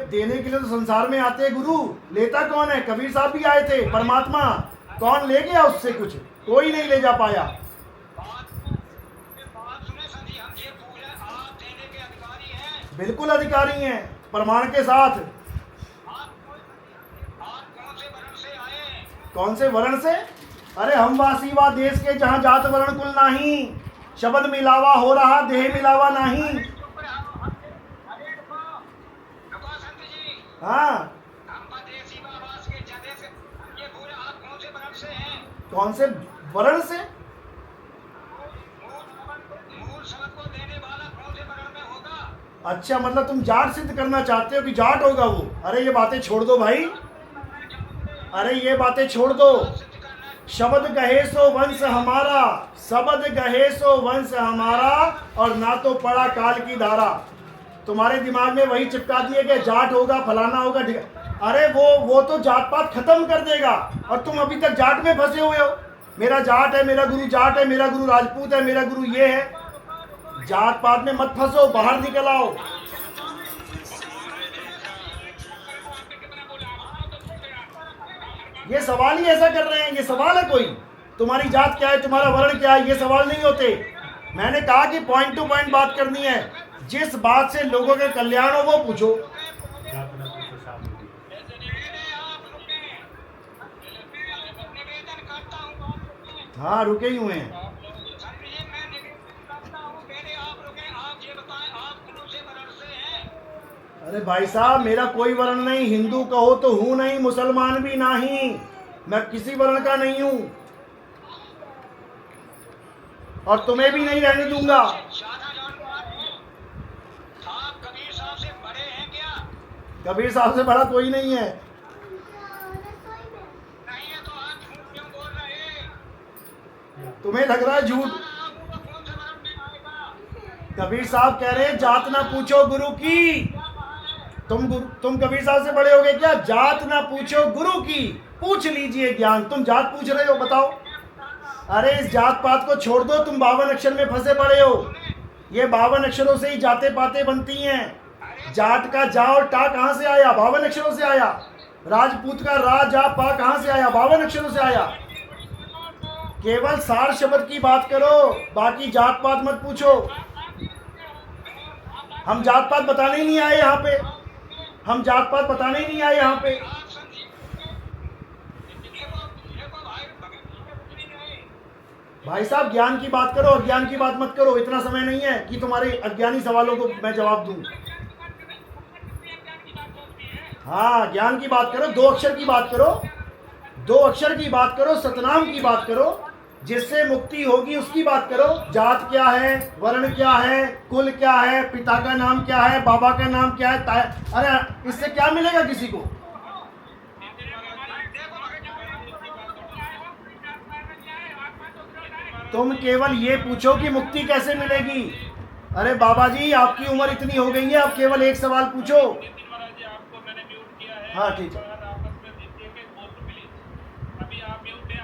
देने के लिए तो संसार में आते हैं गुरु, लेता कौन है? कबीर साहब भी आए थे, परमात्मा कौन ले गया उससे? कुछ कोई नहीं ले जा पाया। बात सुने संजी, हम ये पूछ रहे हैं, आप देने के अधिकारी हैं। बिल्कुल अधिकारी हैं, प्रमाण के साथ। आप कौन से वर्ण से आए हैं? कौन से वर्ण से? अरे हम वासी वा देश के, जहाँ जात वर्ण कुल नाही, शब्द मिलावा हो रहा, देह मिलावा नहीं। अरे रुको संत जी, हाँ, हम परदेसी आवास के जदे से ये पूरे आप कौन से वर्ण से हैं? कौन से वर्ण से? मूल शब्द को देने वाला कौन से वर्ण में होगा? अच्छा, मतलब तुम जाट सिद्ध करना चाहते हो कि जाट होगा वो? अरे ये बातें छोड़ दो भाई, अरे ये बातें छोड़ दो। सिद्ध करना शब्द गहे सो वंश हमारा, शब्द गहे सो वंश हमारा, और ना तो पड़ा काल की धारा। तुम्हारे दिमाग में वही चिपका दिए कि जाट होगा, फलाना होगा, ठीक है। अरे वो तो जात पात खत्म कर देगा, और तुम अभी तक जाट में फंसे हुए हो। मेरा जाट है, मेरा गुरु जाट है, मेरा गुरु राजपूत है, मेरा गुरु ये है। जात पात में मत फंसो, बाहर निकल आओ। ये सवाल ही ऐसा कर रहे हैं, ये सवाल है कोई? तुम्हारी जात क्या है, तुम्हारा वर्ण क्या है, ये सवाल नहीं होते। मैंने कहा कि पॉइंट टू पॉइंट बात करनी है, जिस बात से लोगों के कल्याण हो वो पूछो। निवेदन करता हूँ। हाँ, रुके ही हुए हैं। संजी, मैं निवेदन करता हूँ, पहले आप रुके, आप ये बताएं, आप कौन से वर्ण से हैं? अरे भाई साहब, मेरा कोई वर्ण नहीं, हिंदू कहो तो हूं नहीं, मुसलमान भी नहीं, मैं किसी वर्ण का नहीं हूं, और तुम्हें भी नहीं रहने दूंगा। ज्यादा जानकार हैं। आप कबीर साहब से बड़े हैं क्या? कबीर साहब से बड़ा कोई नहीं है। नहीं है तो आप झूठ क्यों बोल रहे हैं? तुम्हें लग रहा है झूठ? आपको कौन से वर्ण में आएगा? कबीर साहब कह रहे हैं जात ना पूछो गुरु की। तुम कबीर साहब से बड़े हो गए क्या? जात ना पूछो गुरु की, पूछ लीजिए ज्ञान। तुम जात पूछ रहे हो, बताओ। अरे इस जात पात को छोड़ दो, तुम 52 अक्षर में फंसे पड़े हो। ये 52 अक्षरों से ही जाते पाते बनती हैं। जाट का जा और टा कहाँ से आया? 52 अक्षरों से आया। राजपूत का रा जा पा कहाँ से आया? 52 अक्षरों से आया। केवल सार शब्द की बात करो, बाकी जात पात मत पूछो। हम जात पात बताने ही नहीं आए यहाँ पे, हम जात पात बताने ही नहीं आए यहाँ पे। आप समझिए, देखो भाई, भाई साहब, ज्ञान की बात करो, अज्ञान की बात मत करो। इतना समय नहीं है कि तुम्हारे अज्ञानी सवालों को मैं जवाब दूं। हाँ, ज्ञान की बात करो, 2 अक्षर की बात करो, 2 अक्षर की बात करो, सतनाम की बात करो, जिससे मुक्ति होगी उसकी बात करो। जात क्या है, वर्ण क्या है, कुल क्या है, पिता का नाम क्या है, बाबा का नाम क्या है, अरे इससे क्या मिलेगा किसी को? तुम केवल ये पूछो कि मुक्ति कैसे मिलेगी। अरे बाबा जी, आपकी उम्र इतनी हो गई है, अब केवल एक सवाल पूछो। नितिन महाराज जी, आपको मैंने म्यूट किया है। हाँ, ठीक है। और आपस में देखिए बोल प्लीज। अभी आप म्यूट हैं,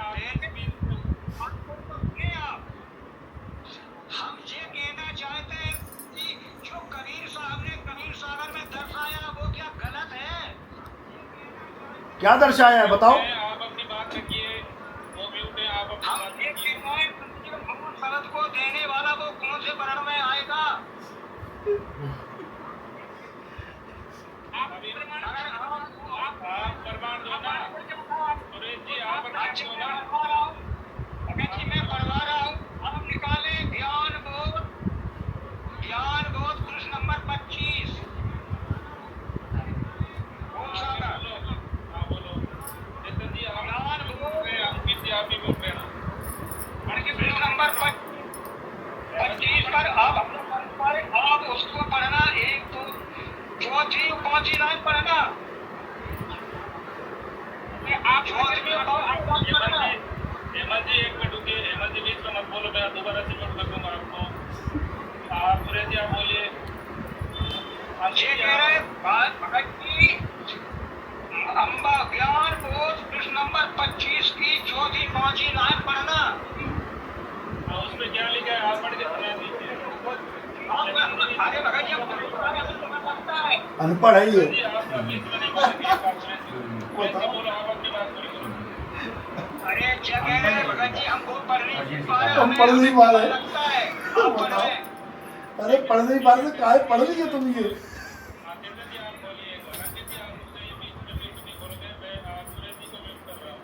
हम ये कहना चाहते हैं कि जो कबीर साहब ने कबीर सागर में दर्शाया वो क्या गलत है? क्या दर्शाया है बताओ? आप अपनी बात रखिए, वो म्यूट है, आप अपनी बात रखिए। शरद को देने वाला वो कौन से वर्ण में आएगा? आप प्रमाण दो ना सुरेश जी, आप प्रमाण दो ना। अभी जी मैं पढ़वा रहा हूँ, आप निकाले ज्ञान बोध प्रश्न नंबर 25। कौन सा था? हाँ बोलो चेतन जी, ज्ञान बोध आप भी बोल रहे हैं। प्रश्न नंबर 25 पर आप उसको पढ़ना, एक तो चौथी लाइन पढ़ना। आप हेमंत जी एक मिनट रुकिए, हेमंत जी बीच में मत बोलो, मैं दोबारा से नोट कर दूंगा आपको। आप सुरेश जी आप बोलिए। भगत जी अम्बा ज्ञान बोध पृष्ठ नंबर 25 की चौथी पांचवी लाइन पढ़ना। उसमें क्या लिखा है आप पढ़ के सुना दीजिए। अरे भगत जी लगता है अनपढ़ है ये। जी आपका बीच में नहीं बोलेंगे कैसे बोलो आप अपनी बात करिए। अरे जगह है भगत जी हमको पढ़ नहीं पा रहे हम पढ़ नहीं पा रहे। लगता है आप पढ़े। अरे पढ़ नहीं पा रहे, काहे पढ़ रही है तुम ये? राकेश जी आप बोलिए एक बार। राकेश जी आप मुझसे ये बीच में नहीं बोलोगे, मैं सुरेश जी को म्यूट कर रहा हूँ।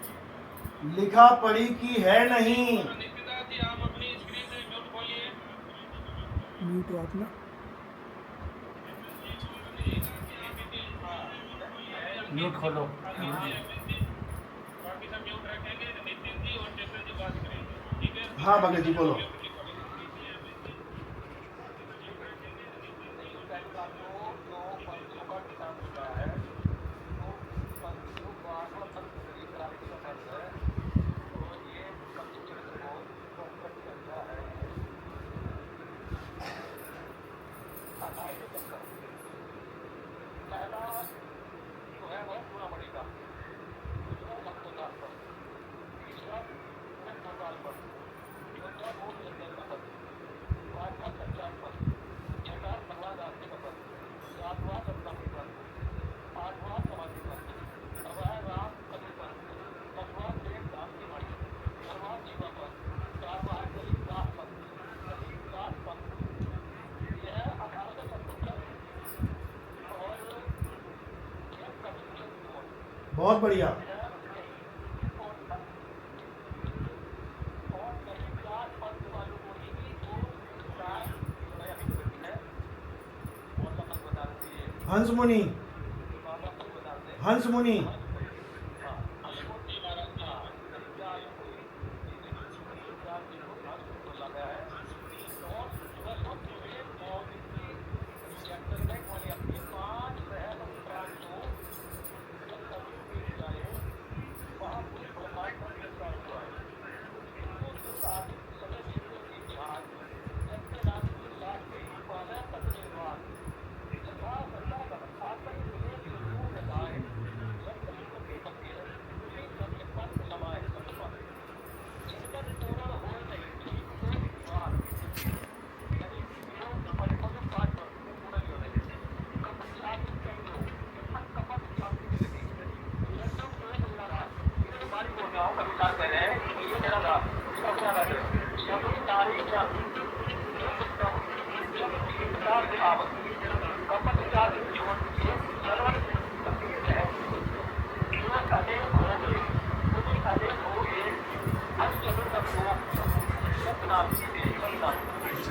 लिखा पढ़ी की है नहीं। निकिता जी आप अपनी स्क्रीन से म्यूट खोलिए। म्यूट हो अपना। म्यूट खोलो। बाकी सब म्यूट रखेंगे, नितिन जी और चेतन जी बात करेंगे, ठीक है? हाँ भगत जी बोलो। बहुत बढ़िया। हंस मुनि, हंस मुनि।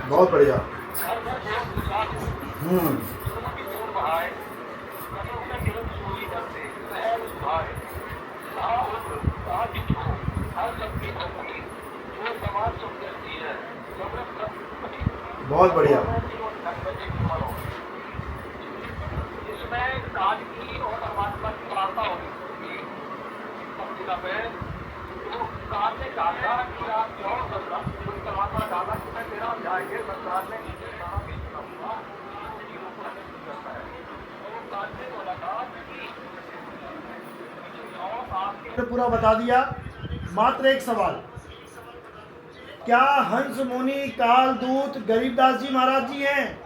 बहुत बढ़िया। बहुत बढ़िया। इसमें काज की और परमात्मा की वार्ता होगी तो काज ने कहा कि आप क्यों परमात्मा ने कहा कि मैं तेरा जाएंगे संसार में पूरा बता दिया। मात्र एक सवाल, क्या हंस मुनि काल दूत गरीबदास जी महाराज जी हैं?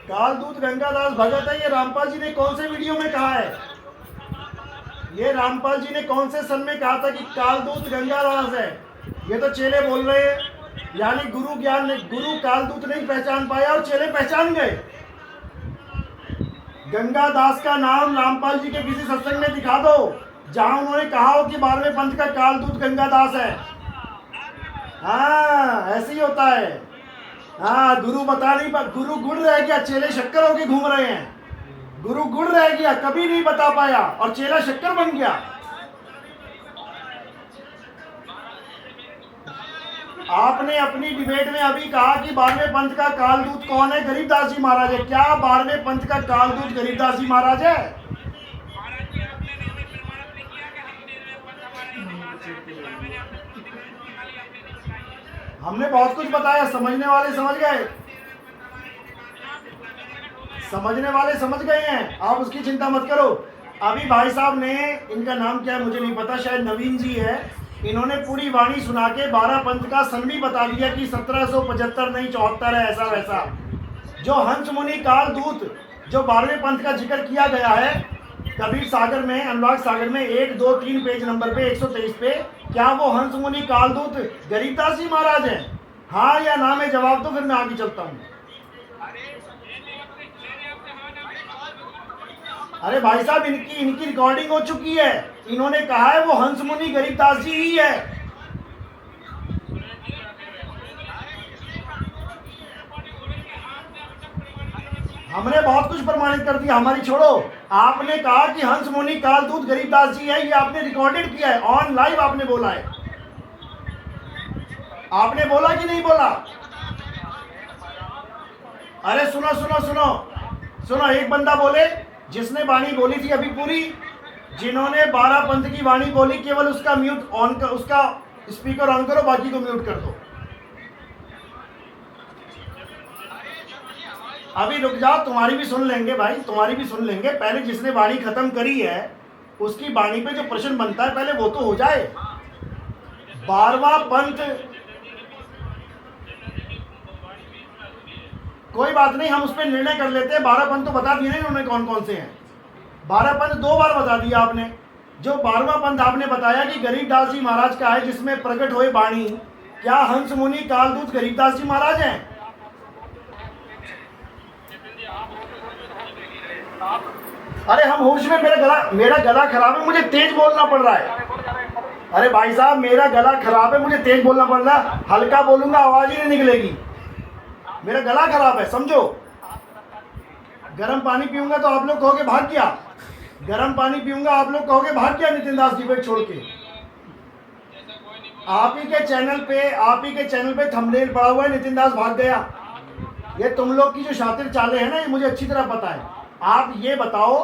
कालदूत गंगादास भगत है। ये रामपाल जी ने कौन से वीडियो में कहा है? ये रामपाल जी ने कौन से सन में कहा था कि कालदूत गंगादास है? ये तो चेले बोल रहे हैं, यानी गुरु ज्ञान ने, गुरु कालदूत नहीं पहचान पाया और चेले पहचान गए। गंगादास का नाम रामपाल जी के किसी सत्संग में दिखा दो जहां उन्होंने कहा हो कि 12वें पंथ का कालदूत गंगादास है। हाँ, ऐसे ही होता है। हाँ, गुरु बता नहीं पा, गुरु गुड़ रह गया, चेले शक्कर होके घूम रहे हैं। गुरु गुड़ रह गया, कभी नहीं बता पाया और चेला शक्कर बन गया। आपने अपनी डिबेट में अभी कहा कि 12वें पंथ का कालदूत कौन है? गरीबदास जी महाराज है। क्या 12वें पंथ का कालदूत गरीबदास जी महाराज है? महाराज जी आपने नहीं प्रमाणित नहीं किया कि हम 13वें पंथ हमारे निवास है। मैंने आपने खुद ही निकाली, आपने नहीं बताई। हमने बहुत कुछ बताया, समझने वाले समझ गए, समझने वाले समझ गए हैं, आप उसकी चिंता मत करो। अभी भाई साहब ने, इनका नाम क्या है मुझे नहीं पता, शायद नवीन जी है, इन्होंने पूरी वाणी सुना के 12 पंथ का सन भी बता दिया कि 1775 नहीं 74 है, ऐसा वैसा। जो हंस मुनि कालदूत जो 12वें पंथ का जिक्र किया गया है कबीर सागर में, अनुराग सागर में 1, 2, 3 पेज नंबर पे 123 पे, क्या वो हंस मुनि कालदूत गरीबदास जी महाराज हैं? हाँ या ना में जवाब दो, फिर मैं आगे चलता हूँ। अरे भाई साहब, इनकी रिकॉर्डिंग हो चुकी है, इन्होंने कहा है वो हंस मुनि गरीबदास जी ही है। हमने बहुत कुछ प्रमाणित कर दिया, हमारी छोड़ो। आपने कहा कि हंस मुनि कालदूत गरीबदास जी है, ये आपने रिकॉर्डेड किया है, ऑन लाइव आपने बोला है। आपने बोला कि नहीं बोला? अरे सुनो सुनो सुनो सुनो, एक बंदा बोले जिसने वाणी बोली थी अभी पूरी, जिन्होंने 12 पंथ की वाणी बोली, केवल उसका म्यूट ऑन कर, उसका स्पीकर ऑन करो, बाकी को म्यूट कर दो। अभी रुक जाओ, तुम्हारी भी सुन लेंगे भाई, तुम्हारी भी सुन लेंगे। पहले जिसने वाणी खत्म करी है उसकी वाणी पे जो प्रश्न बनता है पहले वो तो हो जाए। 12वां पंथ, कोई बात नहीं, हम उस पर निर्णय कर लेते हैं। 12 पंथ तो बता दिए नहीं उन्होंने कौन कौन से हैं। 12 पंथ 2 बार बता दिया आपने। जो 12वां पंथ आपने बताया कि गरीबदास जी महाराज का है, जिसमें प्रकट हुए वाणी, क्या हंस मुनि कालदूत गरीबदास जी महाराज हैं? अरे हम होश में, मेरा गला खराब है, मुझे तेज बोलना पड़ रहा है। अरे भाई साहब, मेरा गला खराब है, मुझे तेज बोलना पड़ रहा है, हल्का बोलूंगा आवाज ही नहीं निकलेगी, मेरा गला खराब है, समझो। गर्म पानी पीऊंगा तो आप लोग कहोगे भाग गया, गर्म पानी पीऊंगा आप लोग कहोगे भाग गया नितिन दास डिबेट छोड़ के। आप ही के चैनल पे थंबनेल पड़ा हुआ है, नितिन दास भाग गया। ये तुम लोग की जो शातिर चाले हैं ना, ये मुझे अच्छी तरह पता है। आप ये बताओ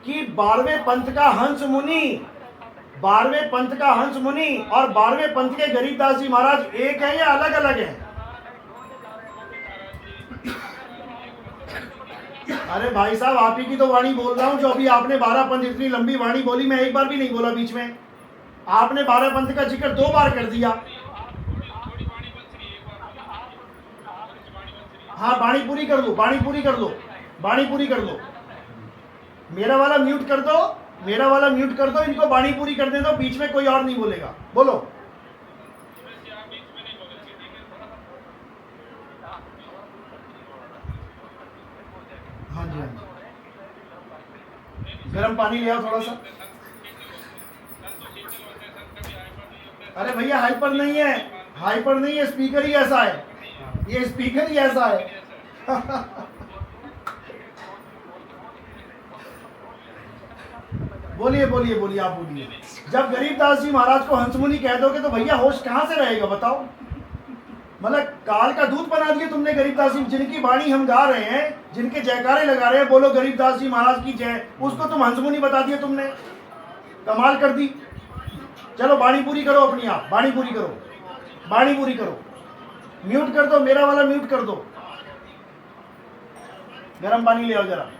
कि 12वें पंथ का हंस मुनि, 12वें पंथ का हंस मुनि और 12वें पंथ के गरीबदास जी महाराज एक है या अलग अलग है? अरे भाई साहब, आप ही की तो वाणी बोल रहा हूं, जो अभी आपने 12 पंथ इतनी लंबी वाणी बोली, मैं एक बार भी नहीं बोला बीच में। आपने 12 पंथ का जिक्र 2 बार कर दिया। हाँ, वाणी पूरी कर दो, वाणी पूरी कर दो, वाणी पूरी कर दो। मेरा वाला म्यूट कर दो, मेरा वाला म्यूट कर दो, इनको वाणी पूरी करने दो, बीच में कोई और नहीं बोलेगा। बोलो। हाँ जी, हाँ जी, गर्म पानी ले आओ थोड़ा सा। अरे भैया, हाइपर नहीं है, हाइपर नहीं है, स्पीकर ही ऐसा है, ये स्पीकर ही ऐसा है। बोलिए बोलिए बोलिए, आप बोलिए। जब गरीबदास जी महाराज को हंसमुनि कह दोगे तो भैया होश कहां से रहेगा बताओ? मतलब काल का दूत बना दिया तुमने गरीबदास जी, जिनकी वाणी हम गा रहे हैं, जिनके जयकारे लगा रहे हैं, बोलो गरीबदास जी महाराज की जय, उसको तुम हंसमुनि बता दिया तुमने। कमाल कर दी। चलो वाणी पूरी करो अपनी, आप वाणी पूरी करो, वाणी पूरी करो। म्यूट कर दो, मेरा वाला म्यूट कर दो। गर्म पानी ले आओ जरा।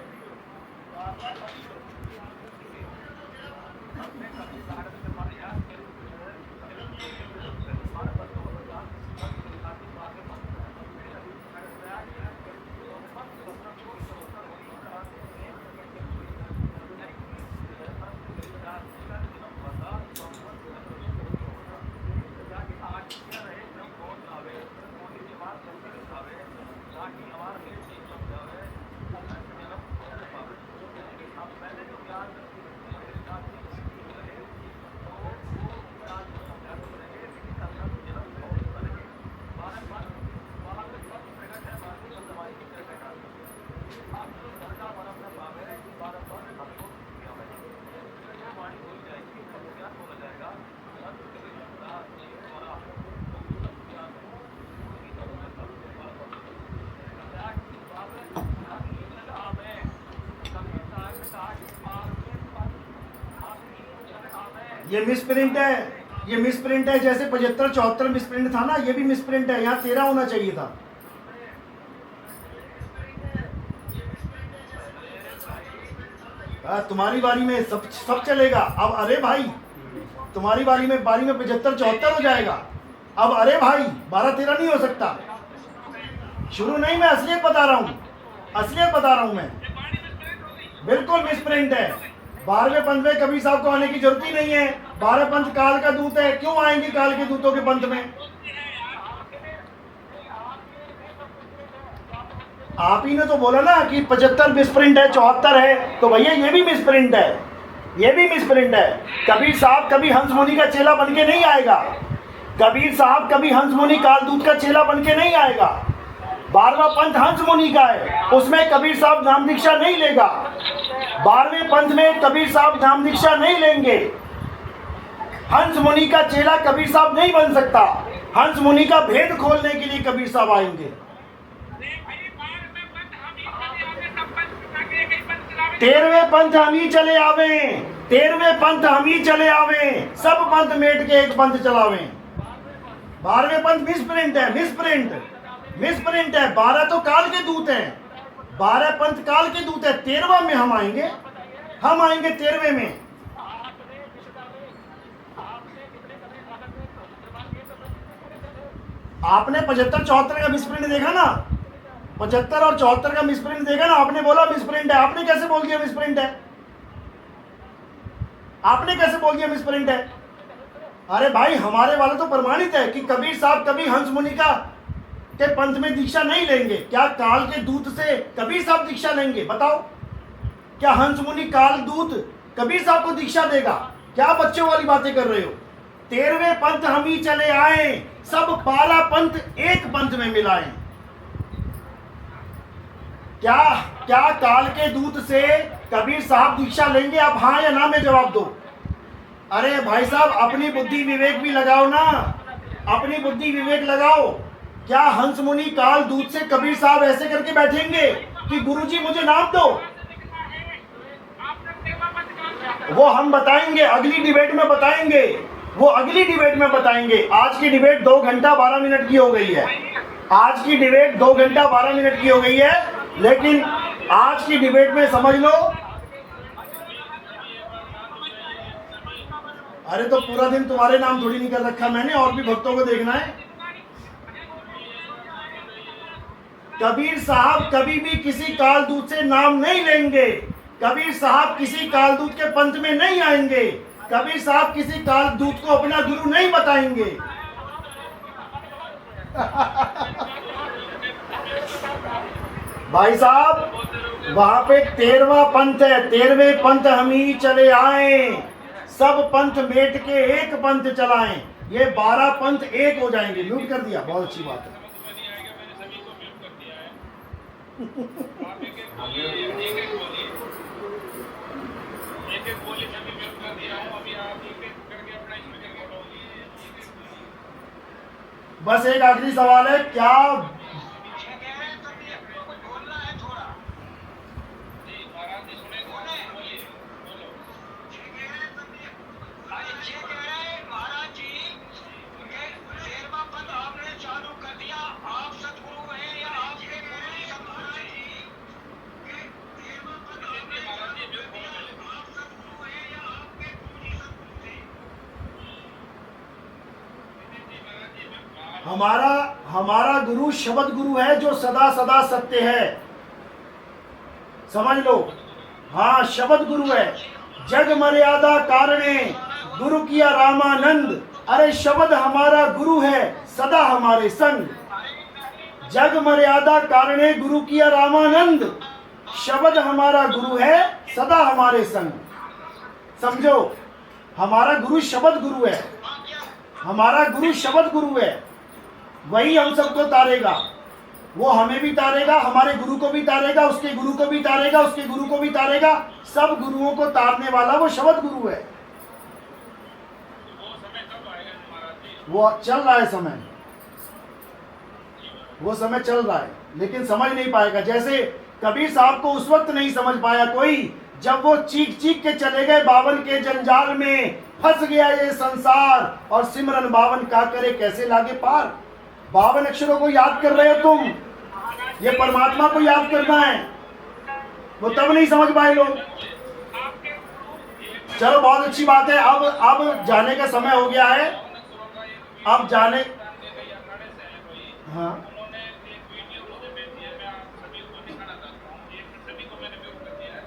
ये मिस प्रिंट है, ये मिस प्रिंट है। जैसे 75 74 मिस प्रिंट था ना, ये भी मिस प्रिंट है। यहाँ 13 होना चाहिए था। तुम्हारी बारी में सब चलेगा। अब अरे भाई, तुम्हारी बारी में 75 74 हो जाएगा। अब अरे भाई 12 13 नहीं हो सकता। शुरू नहीं, मैं असलियत बता रहा हूँ, असलियत बता रहा हूँ मैं। बिल्कुल मिस प्रिंट है। 12वें पंथ में कबीर साहब को आने की जरूरत ही नहीं है। 12 पंथ काल का दूत है, क्यों आएंगे काल के दूतों के पंथ में? आप ही ने तो बोला ना कि 75 मिस प्रिंट है, 74 है, तो भैया ये भी मिस प्रिंट है, ये भी मिस प्रिंट है। कबीर साहब कभी हंस मुनि का चेला बन के नहीं आएगा। कबीर साहब कभी हंस मुनि काल दूत का चेला बन के नहीं आएगा। 12वां पंथ हंस मुनि का है, उसमें कबीर साहब नाम दीक्षा नहीं लेगा। 12वें पंथ में कबीर साहब नाम दीक्षा नहीं लेंगे। हंस मुनि का चेला कबीर साहब नहीं बन सकता। हंस मुनि का भेद खोलने के लिए कबीर साहब आएंगे। 13वें पंथ हम ही चले आवे, 13वें पंथ हम ही चले आवे, सब पंथ मेट के एक पंथ चलावे। 12वें पंथ मिस प्रिंट है, मिस प्रिंट है। 12 तो काल के दूत हैं, 12 पंथ काल के दूत है। 13वां में हम आएंगे 13वें में। आपने 75 74 का मिस प्रिंट देखा ना, 75 और 74 का मिस प्रिंट देखा ना। आपने बोला मिस प्रिंट है, आपने कैसे बोल दिया मिस प्रिंट है? आपने कैसे बोल दिया मिस प्रिंट है? अरे भाई, हमारे वाले तो प्रमाणित है कि कबीर साहब कभी हंस मुनि का के पंथ में दीक्षा नहीं लेंगे। क्या काल के दूत से कबीर साहब दीक्षा लेंगे? बताओ, क्या हंस मुनि काल दूत कबीर साहब को दीक्षा देगा? क्या बच्चों वाली बातें कर रहे हो? 13वें पंथ हम ही चले आए, सब 12 पंथ एक पंथ में मिलाएं। क्या काल के दूत से कबीर साहब दीक्षा लेंगे? आप हाँ या ना में जवाब दो। अरे भाई साहब, अपनी बुद्धि विवेक भी लगाओ ना, अपनी बुद्धि विवेक लगाओ। क्या हंस मुनि काल दूत से कबीर साहब ऐसे करके बैठेंगे कि गुरुजी मुझे नाम दो? वो हम बताएंगे, अगली डिबेट में बताएंगे, वो अगली डिबेट में बताएंगे। आज की डिबेट 2 घंटा 12 मिनट की हो गई है। आज की डिबेट 2 घंटा 12 मिनट की हो गई है, लेकिन आज की डिबेट में समझ लो। अरे तो पूरा दिन तुम्हारे नाम थोड़ी नहीं कर रखा मैंने, और भी भक्तों को देखना है। कबीर साहब कभी भी किसी काल दूत से नाम नहीं लेंगे। कबीर साहब किसी काल दूत के पंथ में नहीं आएंगे। कबीर साहब किसी काल दूत को अपना गुरु नहीं बताएंगे। भाई साहब, वहां पे 13वां पंथ है, 13वें पंथ हम ही चले आए, सब पंथ मेट के एक पंथ चलाएं। ये 12 पंथ एक हो जाएंगे। म्यूट कर दिया, बहुत अच्छी बात है। बस एक आखिरी सवाल है, क्या हमारा गुरु शब्द गुरु है, जो सदा सदा सत्य है। समझ लो, हाँ, शब्द गुरु है। जग मर्यादा कारणे गुरु किया रामानंद। अरे शब्द हमारा गुरु है, सदा हमारे संग। जग मर्यादा कारणे गुरु किया रामानंद। शब्द हमारा गुरु है, सदा हमारे संग। समझो, हमारा गुरु शब्द गुरु है, हमारा गुरु शब्द गुरु है। वही हम सबको तारेगा, वो हमें भी तारेगा, हमारे गुरु को भी तारेगा, उसके गुरु को भी तारेगा, उसके गुरु को भी तारेगा। सब गुरुओं को तारने वाला वो शब्द गुरु है। वो चल रहा है समय, वो समय चल रहा है, लेकिन समझ नहीं पाएगा। जैसे कबीर साहब को उस वक्त नहीं समझ पाया कोई जब वो चीख चीख के चले गए बावन के जंजाल में, फंस गया ये संसार, और सिमरन बावन का करे कैसे लागे पार। 52 अक्षरों को याद कर रहे हो तुम, ये परमात्मा को याद करना है, वो तब नहीं समझ पाए लोग। चलो बहुत अच्छी बात है, अब जाने का समय हो गया है, अब जाने। हाँ उन्होंने एक वीडियो मुझे भेज दिया, मैं आप सभी को दिखाना चाहता हूँ। एक सभी को मैंने म्यूट कर दिया है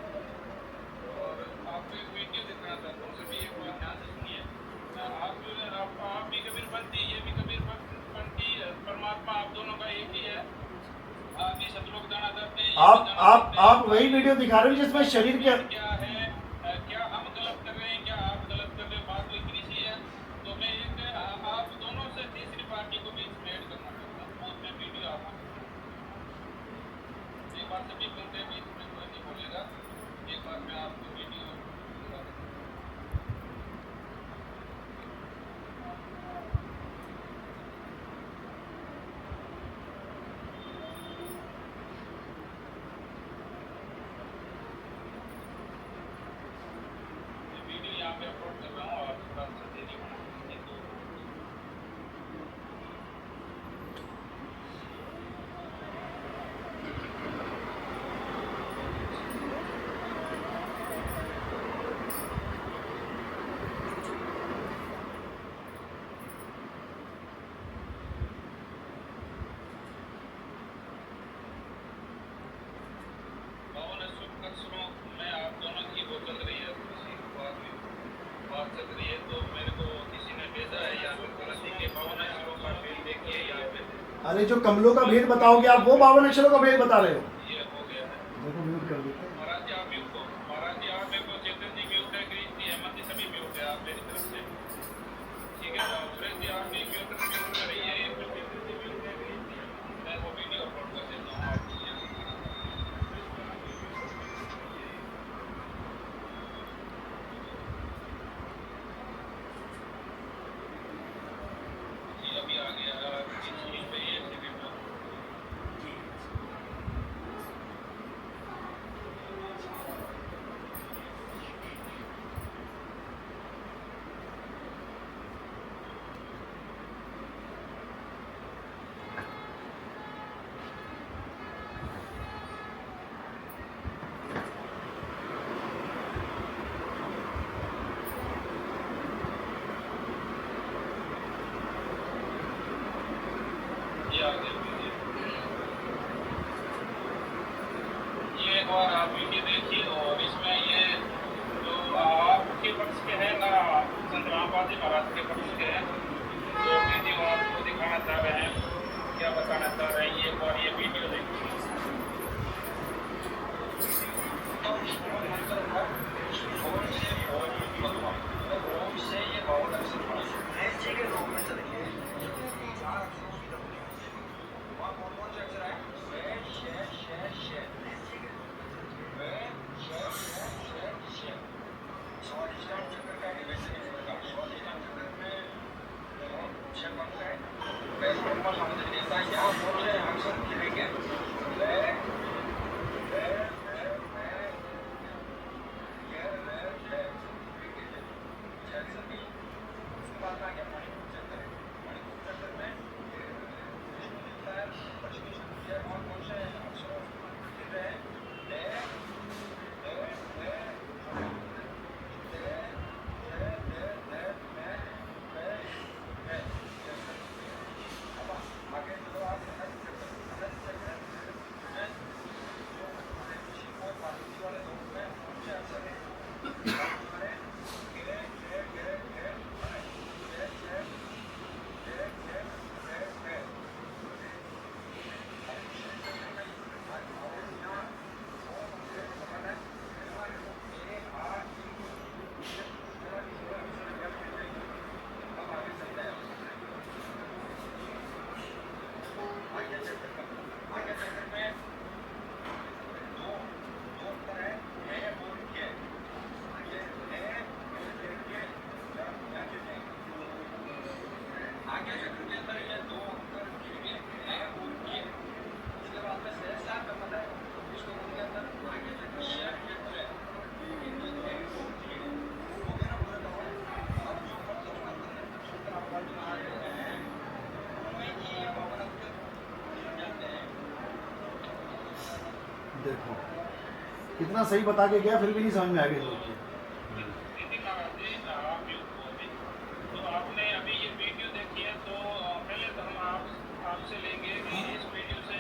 और आपको एक वीडियो दिखाना चाहता हूँ। सभी एक बार ध्यान से सुनिए। आप भी कबीरपंथी, ये भी कबीरपंथी, परमात्मा आप दोनों का एक ही है। आप भी सतलोक जाना चाहते हैं। आप वही वीडियो दिखा रहे हो जिसमें शरीर के क्या है, क्या हम गलत कर रहे हैं, क्या आप गलत कर रहे हो, बात तो इतनी सी है। तो मैं एक आप दोनों से तीसरी पार्टी को बीच में ऐड करना चाहता हूँ। उसमें वीडियो आप एक बार सभी सुनते हैं, बीच में कोई नहीं बोलेगा। एक बार मैं आपको वीडियो दिखा देता हूँ। ये वीडियो यहाँ पे अपलोड कर रहा हूँ, आप थोड़ा सा देरी होना चाहिए। तो बावन अक्षरों में आप दोनों की वो चल रही है, किसी बात चल रही है। तो मेरे को किसी ने भेजा है यहाँ पे गलती के 52 अक्षरों का भेद देखिए यहाँ पे। अरे जो कमलों का भेद बताओगे आप, वो 52 अक्षरों का भेद बता रहे हो। ये हो गया है। देखो म्यूट कर देते हैं। महाराज जी आप म्यूट हो। महाराज जी आप मेरे को, चेतन जी म्यूट है, ग्रीन जी, हेमंत जी सभी म्यूट है आप मेरी तरफ से। ठीक है, तो सुरेश जी आप भी म्यूट रहिए, फिर चेतन जी म्यूट है, ग्रीन जी। मैं वो वीडियो अपलोड कर देता हूँ आपको। ये अभी आ गया स्क्रीन पे, ये सेकंड में। ये आ गया वीडियो। ये एक बार आप वीडियो देखिए और इसमें ये जो आपके पक्ष के हैं ना, संत रामपाल जी महाराज के पक्ष के हैं, जो वीडियो आपको दिखाना चाह रहे हैं, क्या बताना चाह रहे हैं, ये एक बार ये वीडियो देखिए। देखो कितना सही बता के गया, फिर भी नहीं समझ में आ गया लोग के। दीदी महाराज जी, आप तो आपने अभी ये वीडियो देखी है, तो पहले तो हम आपसे लेंगे कि इस वीडियो से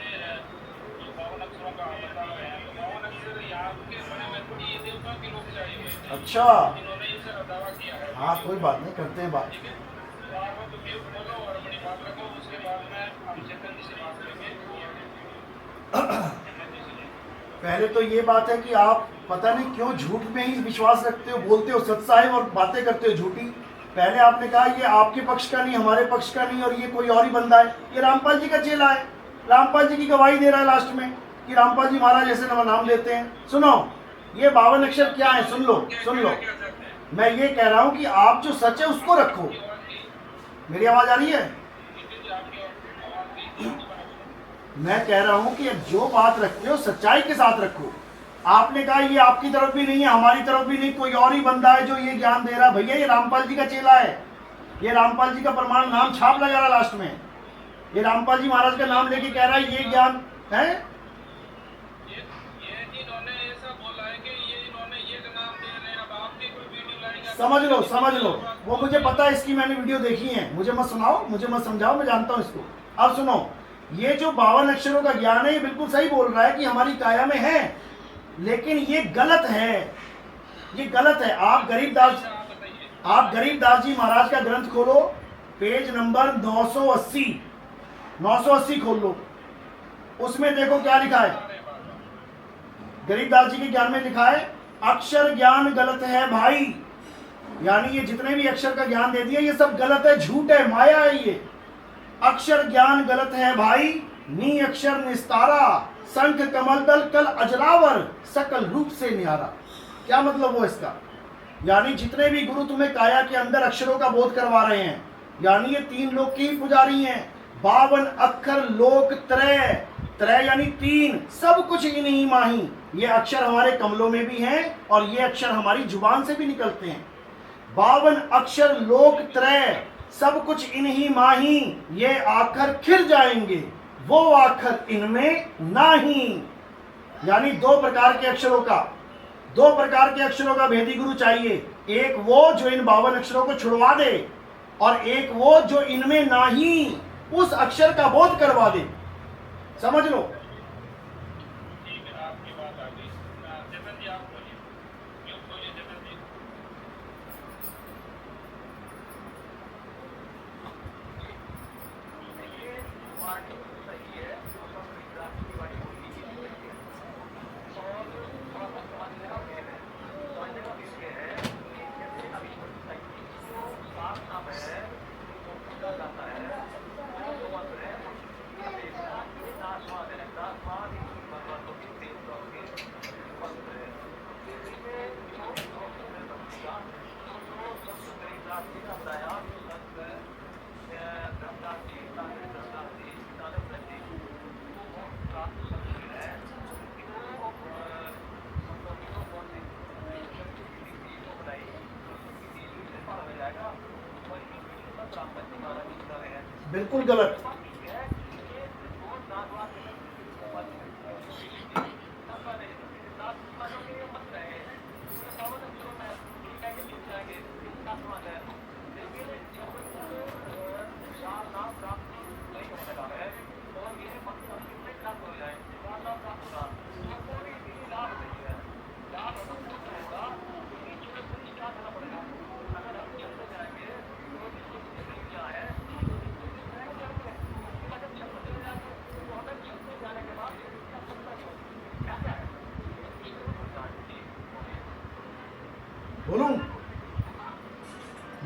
जो 52 अक्षरों का आप बता रहे हैं, तो 52 अक्षर यहाँ के बने हुए ये देवताओं के लोग चाहिए हुए थे, अच्छा इन्होंने इसे दावा किया है। हाँ कोई बात नहीं, करते हैं बात। ठीक है, तो आप तो म्यूट बोलो और अपनी बात रखो, उसके बाद में हम चेतन जी से बात करेंगे। पहले तो ये बात है कि आप पता नहीं क्यों झूठ में ही विश्वास रखते हो, बोलते हो सच साहिब और बातें करते हो झूठी। पहले आपने कहा ये आपके पक्ष का नहीं, हमारे पक्ष का नहीं, और ये कोई और ही बंदा है, ये रामपाल जी का चेला है। रामपाल जी की गवाही दे रहा है लास्ट में कि रामपाल जी महाराज ऐसे नाम देते हैं। सुनो, ये 52 अक्षर क्या है, सुन लो सुन लो। मैं ये कह रहा हूं कि आप जो सच है उसको रखो। मेरी आवाज आ रही है? मैं कह रहा हूं कि जो बात रखते हो सच्चाई के साथ रखो। आपने कहा ये आपकी तरफ भी नहीं है, हमारी तरफ भी नहीं, कोई और ही बंदा है जो ये ज्ञान दे रहा है। भैया ये रामपाल जी का चेला है, ये रामपाल जी का प्रमाण नाम छाप लगा रहा लास्ट में, ये रामपाल जी महाराज का नाम लेके कह रहा है ये ज्ञान है। ये इन्होंने ऐसा बोला है कि ये इन्होंने ये नाम दे रहे हैं, अब आपकी कोई वीडियो लाएगा। समझ लो, वो मुझे पता है, इसकी मैंने वीडियो देखी है। मुझे मत सुनाओ, मुझे मत समझाओ, मैं जानता हूँ इसको। अब सुनो, ये जो 52 अक्षरों का ज्ञान है ये बिल्कुल सही बोल रहा है कि हमारी काया में है, लेकिन ये गलत है, ये गलत है। आप गरीबदास जी महाराज का ग्रंथ खोलो, पेज नंबर 980 खोल लो, उसमें देखो क्या लिखा है। गरीबदास जी के ज्ञान में लिखा है अक्षर ज्ञान गलत है भाई, यानी ये जितने भी अक्षर का ज्ञान दे दिया ये सब गलत है, झूठ है, माया है। ये अक्षर ज्ञान गलत है भाई, नी अक्षर निस्तारा, शंख कमल दल कल अजरावर, सकल रूप से न्यारा। क्या मतलब वो इसका? यानी जितने भी गुरु तुम्हें काया के अंदर अक्षरों का बोध करवा रहे हैं, यानी ये 3 लोक की पुजारी हैं। 52 अक्षर लोक त्रय यानी 3, सब कुछ इन्हीं माही। ये अक्षर हमारे कमलों में भी हैं और ये अक्षर हमारी जुबान से भी निकलते हैं। 52 अक्षर लोक त्रय, सब कुछ इन्हीं माही, ये आखर खिर जाएंगे, वो आखर इनमें नाही। यानी 2 प्रकार के अक्षरों का भेदी गुरु चाहिए। एक वो जो इन 52 अक्षरों को छुड़वा दे, और एक वो जो इनमें नाही उस अक्षर का बोध करवा दे। समझ लो। ठीक है, आपकी बात आ गई। चेतन जी आप बोलिए, चेतन जी। बिल्कुल गलत।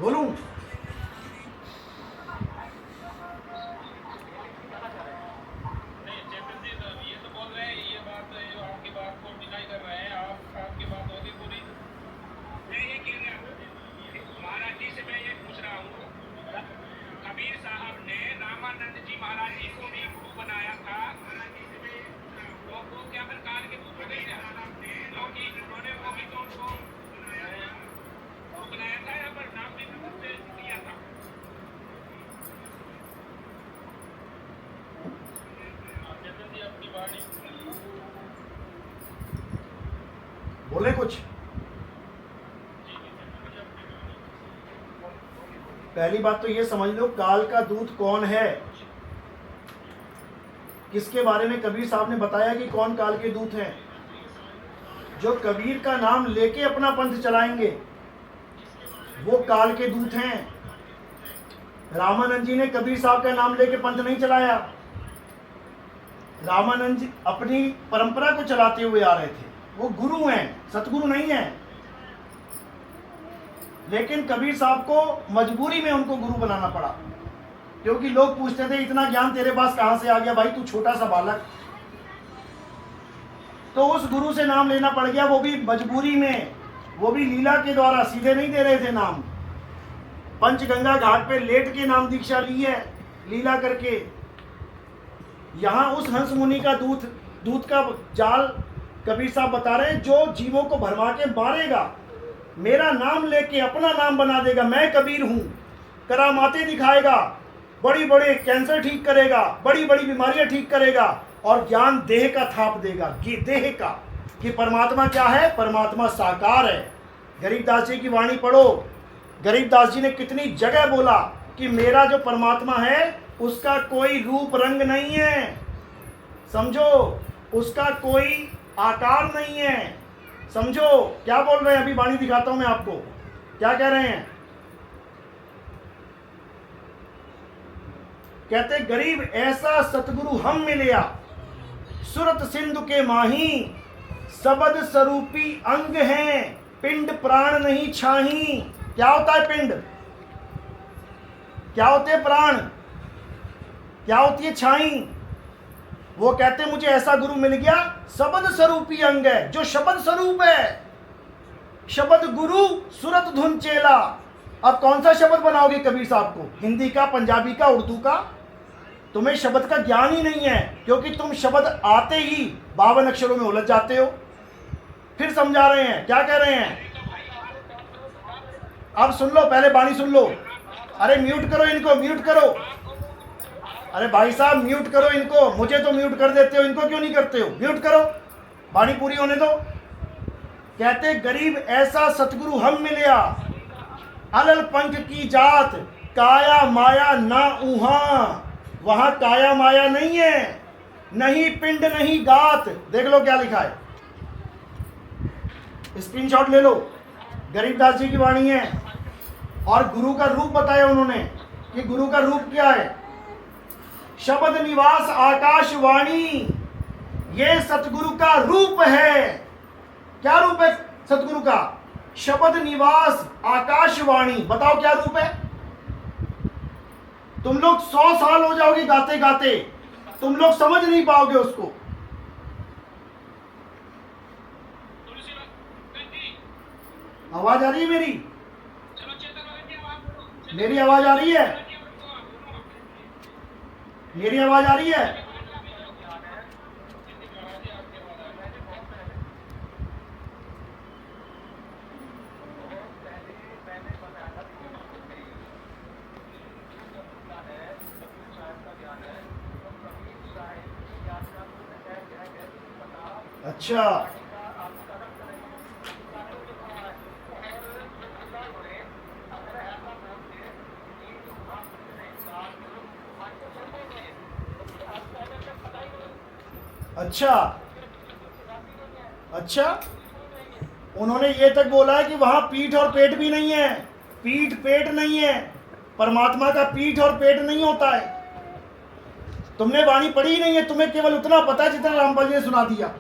बोलूं नहीं चेतन जी, तो ये तो बोल रहे हैं, ये बात आपकी बात को डिनाई कर रहे हैं। आपकी बात होगी पूरी। मैं ये कह रहा हूँ महाराज जी से, मैं ये पूछ रहा हूँ, कबीर साहब ने रामानंद जी महाराज जी को भी गुरु बनाया था, तो वो क्या फिर काल के रूप में नहीं था? क्योंकि उन्होंने वो भी तो उनको बनाया था, या पर नाम भी दिया था। चेतन जी अपनी वाणी बोले कुछ? पहली बात तो ये समझ लो, काल का दूत कौन है, किसके बारे में कबीर साहब ने बताया कि कौन काल के दूत हैं? जो कबीर का नाम लेके अपना पंथ चलाएंगे वो काल के दूत हैं। रामानंद जी ने कबीर साहब का नाम लेके पंथ नहीं चलाया। रामानंद जी अपनी परंपरा को चलाते हुए आ रहे थे, वो गुरु हैं, सतगुरु नहीं है। लेकिन कबीर साहब को मजबूरी में उनको गुरु बनाना पड़ा, क्योंकि लोग पूछते थे इतना ज्ञान तेरे पास कहां से आ गया भाई, तू छोटा सा बालक। तो उस गुरु से नाम लेना पड़ गया, वो भी मजबूरी में, वो भी लीला के द्वारा, सीधे नहीं दे रहे थे नाम। पंचगंगा घाट पे लेट के नाम दीक्षा ली है, लीला करके। यहां उस हंस मुनि का दूत का जाल कबीर साहब बता रहे हैं, जो जीवों को भरमा के मारेगा, मेरा नाम लेके अपना नाम बना देगा, मैं कबीर हूं, करामातें दिखाएगा, बड़ी बड़े कैंसर ठीक करेगा, बड़ी बड़ी बीमारियां ठीक करेगा, और ज्ञान देह का थाप देगा, देह का, कि परमात्मा क्या है, परमात्मा साकार है। गरीबदास जी की वाणी पढ़ो, गरीबदास जी ने कितनी जगह बोला कि मेरा जो परमात्मा है उसका कोई रूप रंग नहीं है, समझो, उसका कोई आकार नहीं है, समझो। क्या बोल रहे हैं, अभी वाणी दिखाता हूं मैं आपको, क्या कह रहे हैं। कहते गरीब ऐसा सतगुरु हम मिलिया, सुरत सिंधु के माही, सबद स्वरूपी अंग हैं, पिंड प्राण नहीं छाही। क्या होता है पिंड, क्या होते हैं प्राण, क्या होती है छाई। वो कहते मुझे ऐसा गुरु मिल गया, शब्द स्वरूपी अंग है, जो शब्द स्वरूप है, शब्द गुरु सुरत धुन चेला। अब कौन सा शब्द बनाओगे कबीर साहब को, हिंदी का, पंजाबी का, उर्दू का? तुम्हें शब्द का ज्ञान ही नहीं है, क्योंकि तुम शब्द आते ही 52 अक्षरों में उलझ जाते हो। फिर समझा रहे हैं, क्या कह रहे हैं, अब सुन लो, पहले बाणी सुन लो। अरे म्यूट करो इनको, म्यूट करो। अरे भाई साहब म्यूट करो इनको, मुझे तो म्यूट कर देते हो, इनको क्यों नहीं करते हो? म्यूट करो, बाणी पूरी होने दो। कहते गरीब ऐसा सतगुरु हम मिलिया, अलल पंख की जात, काया माया ना ऊहा। वहां काया माया नहीं है, नहीं पिंड नहीं गात। देख लो क्या लिखा है, स्क्रीनशॉट ले लो, गरीबदास जी की वाणी है। और गुरु का रूप बताया उन्होंने कि गुरु का रूप क्या है। शब्द निवास आकाशवाणी, ये सतगुरु का रूप है। क्या रूप है सतगुरु का? शब्द निवास आकाशवाणी। बताओ क्या रूप है? तुम लोग 100 साल हो जाओगे गाते गाते, तुम लोग समझ नहीं पाओगे उसको। आवाज आ रही है मेरी? मेरी आवाज आ रही है? मेरी आवाज आ रही है? अच्छा, अच्छा, अच्छा, उन्होंने ये तक बोला है कि वहां पीठ और पेट भी नहीं है। पीठ पेट नहीं है, परमात्मा का पीठ और पेट नहीं होता है। तुमने वाणी पढ़ी ही नहीं है, तुम्हें केवल उतना पता है जितना रामपाल जी ने सुना दिया।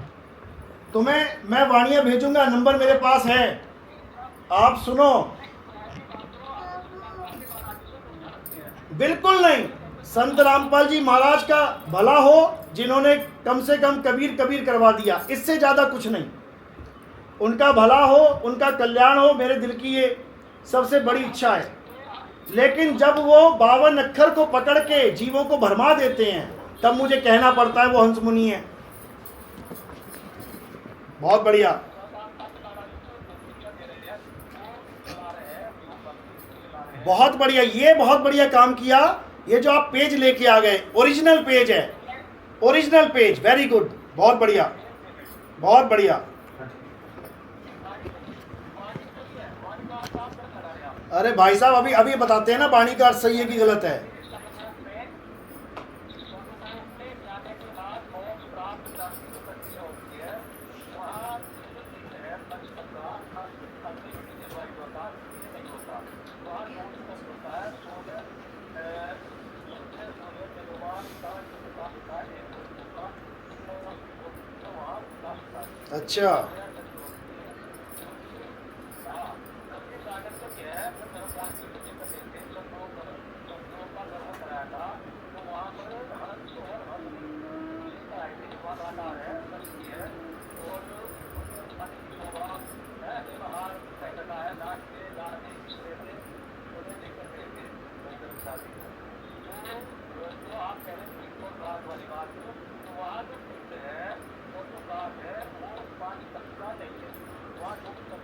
तुम्हें मैं वाणियां भेजूंगा, नंबर मेरे पास है, आप सुनो। बिल्कुल नहीं, संत रामपाल जी महाराज का भला हो, जिन्होंने कम से कम कबीर कबीर करवा दिया, इससे ज्यादा कुछ नहीं। उनका भला हो, उनका कल्याण हो, मेरे दिल की ये सबसे बड़ी इच्छा है। लेकिन जब वो 52 अक्षर को पकड़ के जीवों को भरमा देते हैं, तब मुझे कहना पड़ता है वो हंस मुनि है। बहुत बढ़िया, बहुत बढ़िया, ये बहुत बढ़िया काम किया। ये जो आप पेज लेके आ गए, ओरिजिनल पेज है, ओरिजिनल पेज, वेरी गुड, बहुत बढ़िया, बहुत बढ़िया। अरे भाई साहब अभी अभी बताते हैं ना वाणी का अर्थ सही है कि गलत है। अच्छा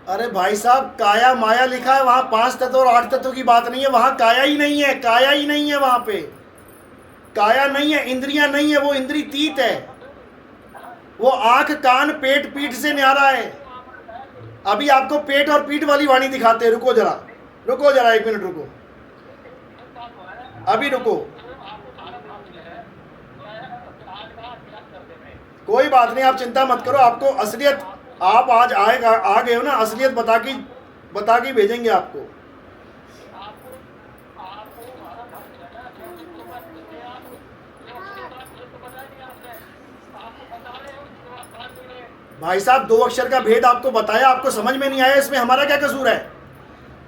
अरे भाई साहब काया माया लिखा है, वहां 5 तत्व और 8 तत्व की बात नहीं है, वहां काया ही नहीं है, काया ही नहीं है, वहां पे काया नहीं है, इंद्रियां नहीं है, वो इंद्रियतीत है, वो आंख कान पेट पीठ से न्यारा है। अभी आपको पेट और पीठ वाली वाणी दिखाते हैं, रुको जरा 1 मिनट रुको, अभी रुको, कोई बात नहीं, आप चिंता मत करो, आपको असलियत आप आज आ गए हो ना, असलियत बता के भेजेंगे आपको। भाई साहब 2 अक्षर का भेद आपको बताया, आपको समझ में नहीं आया, इसमें हमारा क्या कसूर है?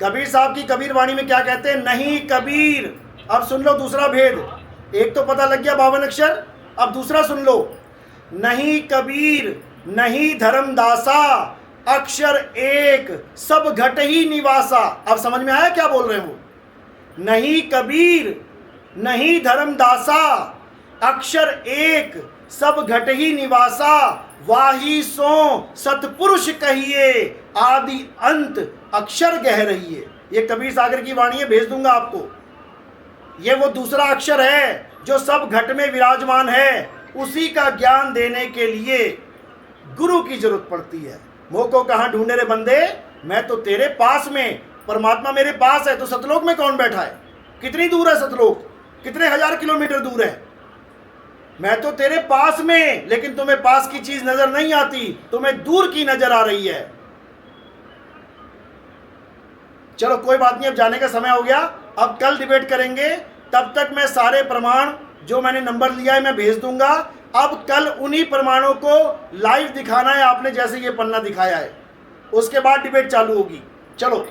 कबीर साहब की कबीर वाणी में क्या कहते हैं? नहीं कबीर। अब सुन लो दूसरा भेद, एक तो पता लग गया 52 अक्षर, अब दूसरा सुन लो। नहीं कबीर नहीं धर्मदासा, अक्षर एक सब घट ही निवासा। अब समझ में आया क्या बोल रहे हैं वो? नहीं कबीर नहीं धर्मदासा, अक्षर एक सब घट ही निवासा, वाही सो सतपुरुष कहिए, आदि अंत अक्षर गह रहिए। ये कबीर सागर की वाणी है, भेज दूंगा आपको। ये वो दूसरा अक्षर है जो सब घट में विराजमान है, उसी का ज्ञान देने के लिए गुरु की जरूरत पड़ती है। मोह को कहाँ ढूंढे रे बंदे, मैं तो तेरे पास में, परमात्मा मेरे पास है, तो सतलोक में कौन बैठा है? कितनी दूर है सतलोक? कितने हजार किलोमीटर दूर है? मैं तो तेरे पास में, लेकिन तुम्हें पास की चीज नजर नहीं आती, तुम्हें दूर की नजर आ रही है। चलो कोई बात नहीं, अब जाने का समय हो गया, अब कल डिबेट करेंगे। तब तक मैं सारे प्रमाण जो मैंने नंबर लिया है मैं भेज दूंगा। अब कल उन्हीं प्रमाणों को लाइव दिखाना है आपने, जैसे ये पन्ना दिखाया है, उसके बाद डिबेट चालू होगी। चलो,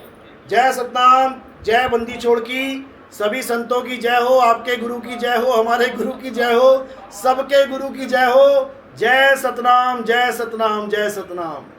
जय सतनाम, जय बंदी छोड़ की, सभी संतों की जय हो, आपके गुरु की जय हो, हमारे गुरु की जय हो, सबके गुरु की जय हो। जय सतनाम, जय सतनाम, जय सतनाम।